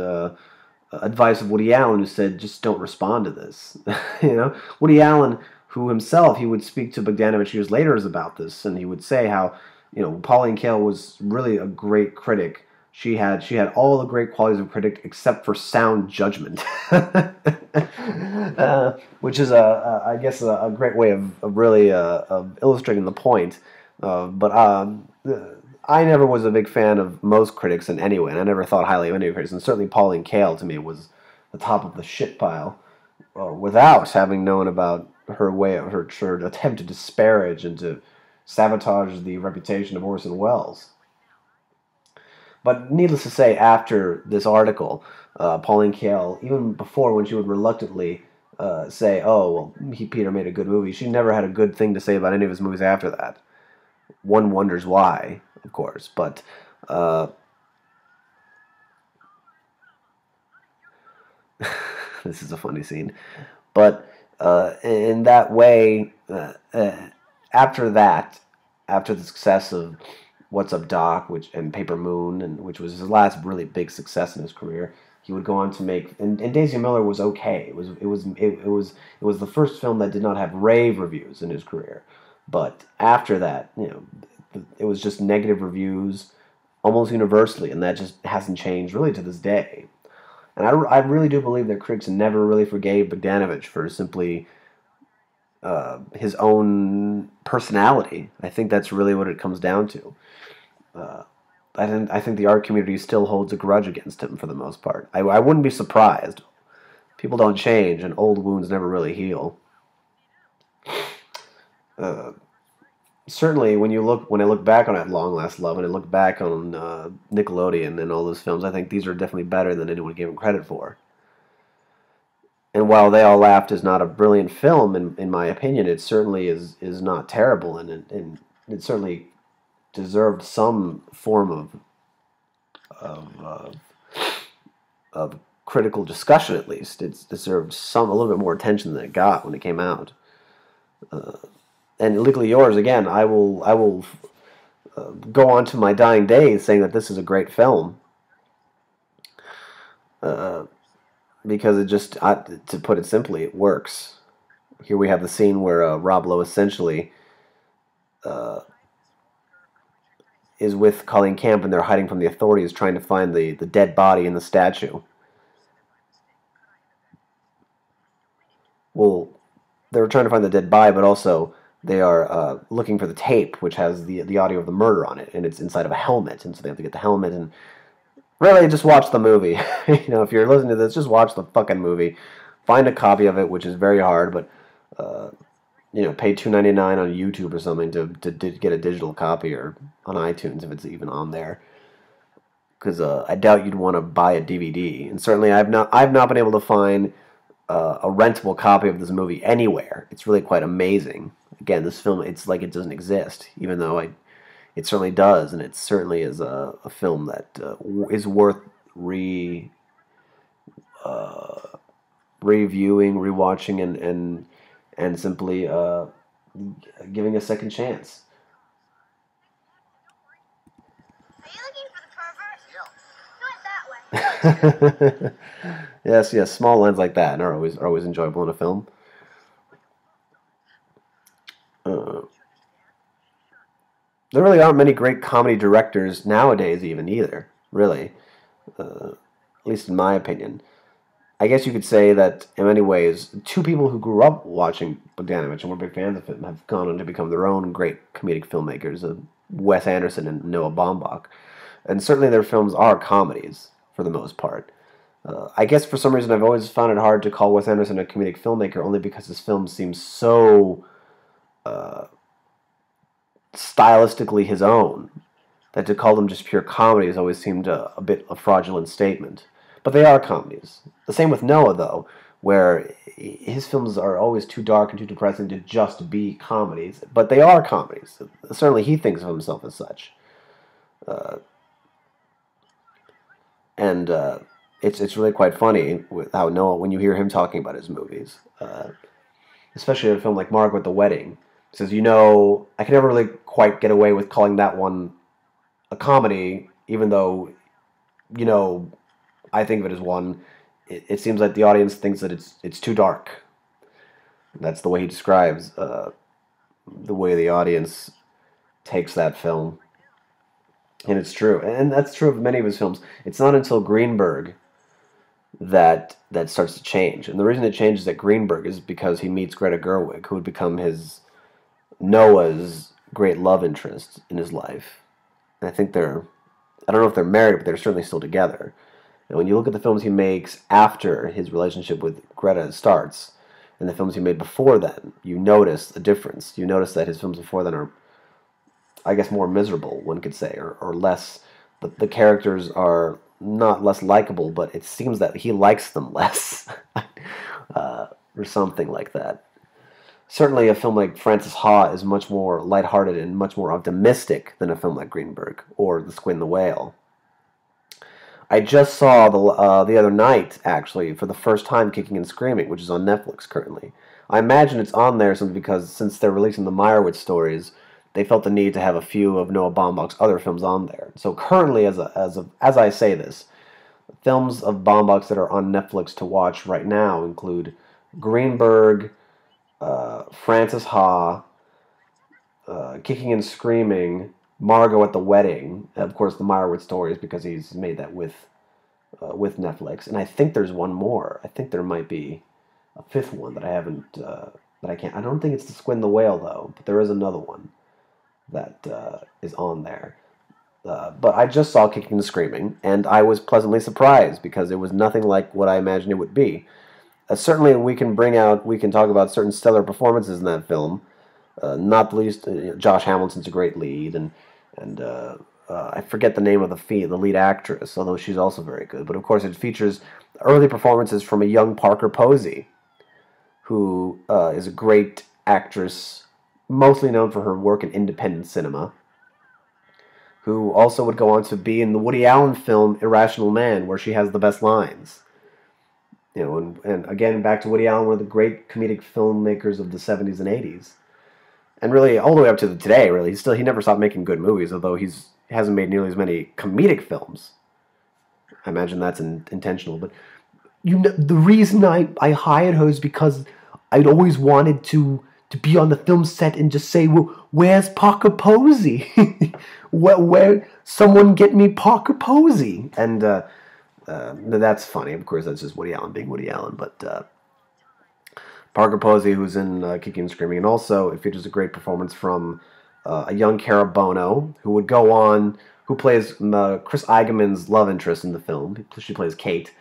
advice of Woody Allen, who said, just don't respond to this. Woody Allen, who himself, he would speak to Bogdanovich years later about this, and he would say how, Pauline Kael was really a great critic. She had all the great qualities of a critic except for sound judgment, which is I guess a great way of really of illustrating the point. But I never was a big fan of most critics in any way, and I never thought highly of any critics. And certainly Pauline Kael to me was the top of the shit pile, without having known about her attempt to disparage and to sabotage the reputation of Orson Welles. But needless to say, after this article, Pauline Kael, even before when she would reluctantly say, oh, well, Peter made a good movie, she never had a good thing to say about any of his movies after that. One wonders why, of course, but this is a funny scene. But in that way, after the success of What's Up, Doc, and Paper Moon, which was his last really big success in his career, he would go on to make. And Daisy Miller was okay. It was the first film that did not have rave reviews in his career. But after that, it was just negative reviews almost universally, and that just hasn't changed really to this day. And I really do believe that critics never really forgave Bogdanovich for simply his own personality. I think that's really what it comes down to. I think the art community still holds a grudge against him for the most part. I wouldn't be surprised. People don't change, and old wounds never really heal. Certainly, when I look back on At Long Last Love, and I look back on Nickelodeon and all those films, I think these are definitely better than anyone gave him credit for. And while They All Laughed is not a brilliant film, in my opinion, it certainly is not terrible, and it certainly deserved some form of of critical discussion. At least it's deserved a little bit more attention than it got when it came out. And Legally Yours, again, I will go on to my dying days saying that this is a great film, uh, because it just, to put it simply, it works. Here we have the scene where Rob Lowe essentially uh, is with Colleen Camp, and they're hiding from the authorities, trying to find the dead body in the statue. Well, they were trying to find the dead body, but also they are looking for the tape, which has the audio of the murder on it, and it's inside of a helmet, and so they have to get the helmet. And really, just watch the movie. If you're listening to this, just watch the fucking movie. Find a copy of it, which is very hard, but pay $2.99 on YouTube or something to get a digital copy, or on iTunes if it's even on there. Because I doubt you'd want to buy a DVD, and certainly I've not been able to find a rentable copy of this movie anywhere. It's really quite amazing. Again, this film, it's like it doesn't exist, even though it certainly does, and it certainly is a film that is worth reviewing, rewatching, and simply giving a second chance. Are you looking for the pervert? Yeah. Do it that way. Yes, small lines like that are always enjoyable in a film. Uh, there really aren't many great comedy directors nowadays, even either. Really, at least in my opinion. I guess you could say that in many ways, two people who grew up watching Bogdanovich and were big fans of him have gone on to become their own great comedic filmmakers, Wes Anderson and Noah Baumbach. And certainly their films are comedies, for the most part. I guess for some reason I've always found it hard to call Wes Anderson a comedic filmmaker, only because his films seem so stylistically his own, that to call them just pure comedies always seemed a bit a fraudulent statement. But they are comedies. The same with Noah, though, where his films are always too dark and too depressing to just be comedies. But they are comedies. Certainly he thinks of himself as such. Uh, and it's really quite funny with how Noah, when you hear him talking about his movies, especially in a film like Margot at the Wedding, he says, I can never really quite get away with calling that one a comedy, even though, I think of it as one. It seems like the audience thinks that it's too dark. That's the way he describes the way the audience takes that film. And it's true. And that's true of many of his films. It's not until Greenberg that starts to change. And the reason it changes at Greenberg is because he meets Greta Gerwig, who would become Noah's great love interest in his life. And I don't know if they're married, but they're certainly still together. And when you look at the films he makes after his relationship with Greta starts, and the films he made before then, you notice the difference. You notice that his films before then are, I guess, more miserable, one could say, or less. The characters are not less likable, but it seems that he likes them less, or something like that. Certainly, a film like Frances Ha is much more lighthearted and much more optimistic than a film like Greenberg or The Squid and the Whale. I just saw the other night, actually, for the first time, Kicking and Screaming, which is on Netflix currently. I imagine it's on there simply because since they're releasing the Meyerowitz stories, they felt the need to have a few of Noah Baumbach's other films on there. So currently, as I say this, films of Baumbach's that are on Netflix to watch right now include Greenberg, Frances Ha, Kicking and Screaming, Margot at the Wedding, and of course the Meyerowitz stories, because he's made that with Netflix. And I think there's one more. I think there might be a fifth one that I haven't, that I can't. I don't think it's The Squid and the Whale though, but there is another one that is on there. But I just saw Kicking and Screaming, and I was pleasantly surprised because it was nothing like what I imagined it would be. Certainly, we can talk about certain stellar performances in that film. Not the least, Josh Hamilton's a great lead, and I forget the name of the lead actress, although she's also very good. But of course, it features early performances from a young Parker Posey, who is a great actress, mostly known for her work in independent cinema, who also would go on to be in the Woody Allen film Irrational Man, where she has the best lines. You know, and again, back to Woody Allen, one of the great comedic filmmakers of the 70s and 80s. And really, all the way up to today, really, he never stopped making good movies, although he hasn't made nearly as many comedic films. I imagine that's intentional. But the reason I hired her is because I'd always wanted to be on the film set and just say, well, where's Parker Posey? where someone get me Parker Posey? And that's funny. Of course, that's just Woody Allen being Woody Allen. But Parker Posey, who's in Kicking and Screaming, and also it features a great performance from a young Cara Bono, who would go on, who plays Chris Eigeman's love interest in the film. She plays Kate,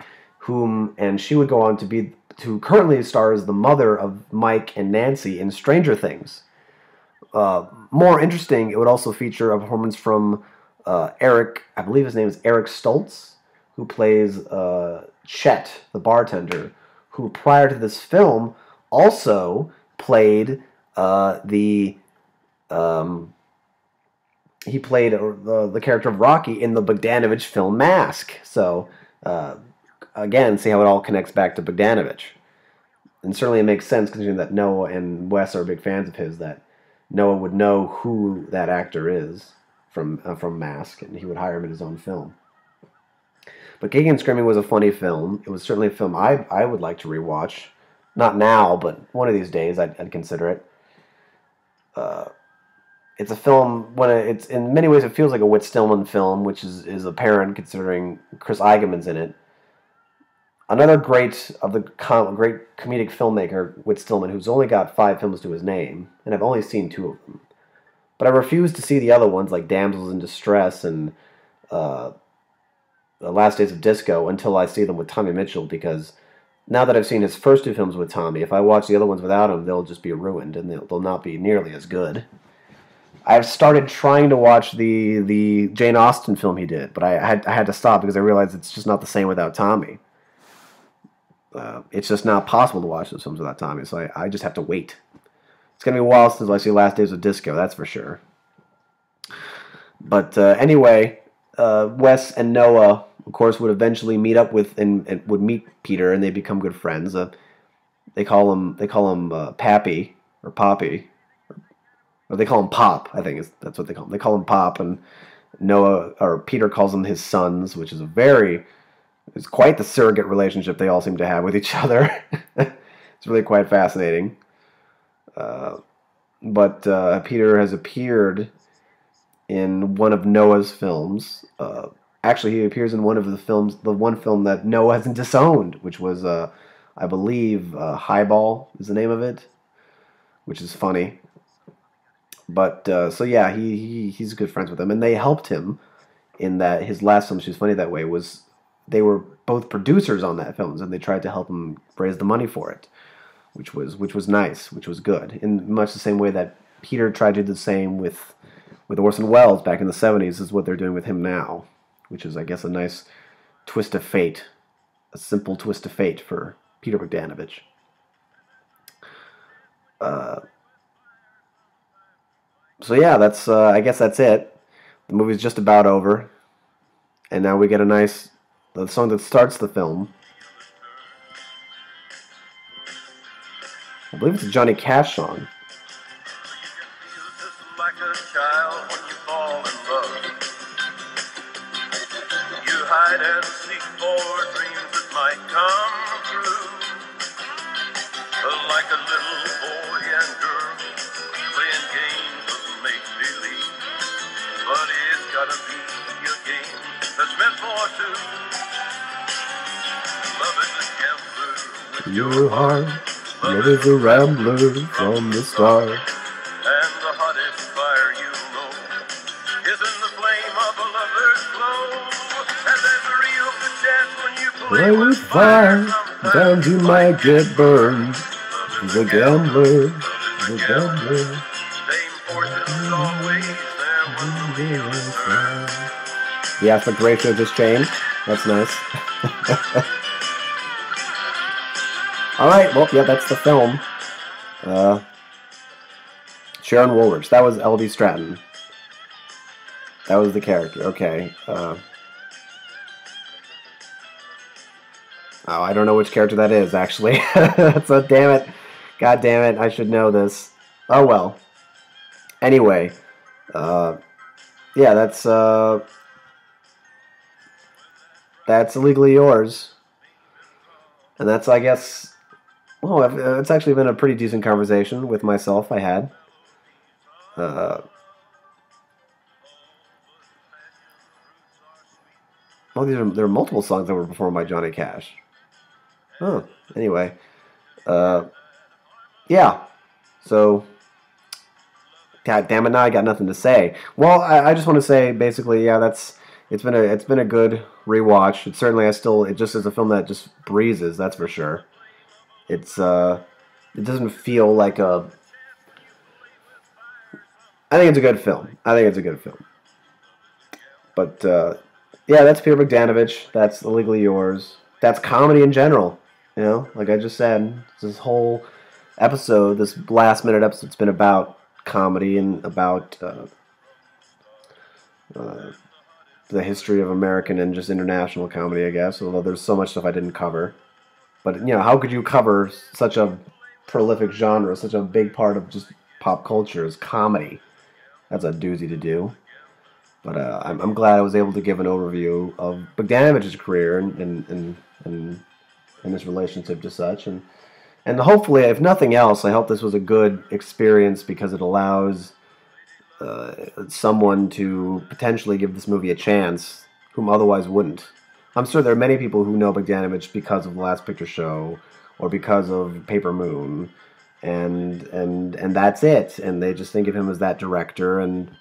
and she would go on to currently star as the mother of Mike and Nancy in Stranger Things. More interesting, it would also feature a performance from Eric, I believe his name is Eric Stoltz, who plays Chet, the bartender, who prior to this film also played the character of Rocky in the Bogdanovich film Mask. So again, see how it all connects back to Bogdanovich. And certainly it makes sense considering that Noah and Wes are big fans of his, that Noah would know who that actor is from Mask, and he would hire him in his own film. But Kicking and Screaming was a funny film. It was certainly a film I would like to rewatch. Not now, but one of these days I'd consider it. It's a film, it's in many ways it feels like a Whit Stillman film, which is apparent considering Chris Eigeman's in it. Another great comedic filmmaker, Whit Stillman, who's only got 5 films to his name, and I've only seen 2 of them. But I refuse to see the other ones like Damsels in Distress and The Last Days of Disco until I see them with Tommy Mitchell, because now that I've seen his first 2 films with Tommy, if I watch the other ones without him, they'll just be ruined, and they'll not be nearly as good. I've started trying to watch the Jane Austen film he did, but I had to stop because I realized it's just not the same without Tommy. It's just not possible to watch those films without Tommy, so I just have to wait. It's going to be a while since I see Last Days of Disco, that's for sure. But anyway, Wes and Noah, of course, would eventually meet up with and would meet Peter, and they become good friends. They call him Pappy or Poppy, or they call him Pop. I think that's what they call him. They call him Pop, and Peter calls them his sons, which is it's quite the surrogate relationship they all seem to have with each other. It's really quite fascinating. But Peter has appeared in one of Noah's films. Actually, he appears in one of the one film that Noah hasn't disowned, which was, I believe, Highball is the name of it, which is funny. But, so yeah, he's good friends with him, and they helped him in that his last film, She's Funny That Way, they were both producers on that film, and they tried to help him raise the money for it, which was nice, which was good, in much the same way that Peter tried to do the same with Orson Welles back in the 70s is what they're doing with him now, which is, I guess, a nice twist of fate, a simple twist of fate for Peter Bogdanovich. So yeah, I guess that's it. The movie's just about over, and now we get the song that starts the film. I believe it's a Johnny Cash song. Like a child when you fall in love, you hide and seek for dreams that might come true. Like a little boy and girl playing games of make-believe, but it's gotta be a game that's meant for two. Love is a gambler with Your heart, love is a rambler from the start. and the hottest fire you know is in the flame of a lover's glow. And there's a real good chance when you Play with fire, sometimes you might get burned. He's a gambler, he's a gambler. Same forces always there when the The aspect ratio just changed. That's nice. All right, well, yeah, that's the film. Sharon Woolridge. That was L.D. Stratton. That was the character. Okay. Oh, I don't know which character that is, actually. So, damn it. God damn it. I should know this. Oh, well. Anyway. Yeah, that's Illegally Yours. And that's, I guess... Well, it's actually been a pretty decent conversation with myself I had. Well, there are multiple songs that were performed by Johnny Cash. Oh, anyway. Yeah. So, God damn it, now I got nothing to say. Well, I just want to say, basically, yeah, it's been a good rewatch. It certainly, it just is a film that just breezes, that's for sure. It doesn't feel like a... I think it's a good film. But, yeah, that's Peter Bogdanovich. That's Illegally Yours. That's comedy in general. You know, like I just said, this whole episode, this last-minute episode, it's been about comedy and about the history of American and just international comedy, I guess, although there's so much stuff I didn't cover. But, you know, how could you cover such a prolific genre, such a big part of just pop culture as comedy? That's a doozy to do. But I'm glad I was able to give an overview of Bogdanovich's career and his relationship to such. And hopefully, if nothing else, I hope this was a good experience because it allows someone to potentially give this movie a chance whom otherwise wouldn't. I'm sure there are many people who know Bogdanovich because of The Last Picture Show or because of Paper Moon, and that's it. And they just think of him as that director. And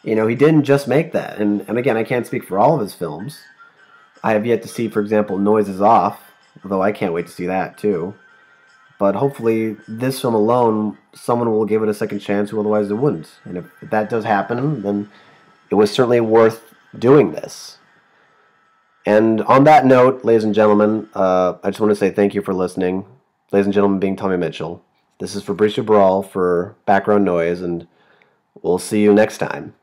you know, he didn't just make that. And again, I can't speak for all of his films. I have yet to see, for example, Noise Is Off, although I can't wait to see that too. But hopefully, this film alone, someone will give it a second chance who otherwise it wouldn't. And if that does happen, then it was certainly worth doing this. And on that note, ladies and gentlemen, I just want to say thank you for listening. Ladies and gentlemen, being Tommy Mitchell. This is Fabricio Brawl for Background Noise, and we'll see you next time.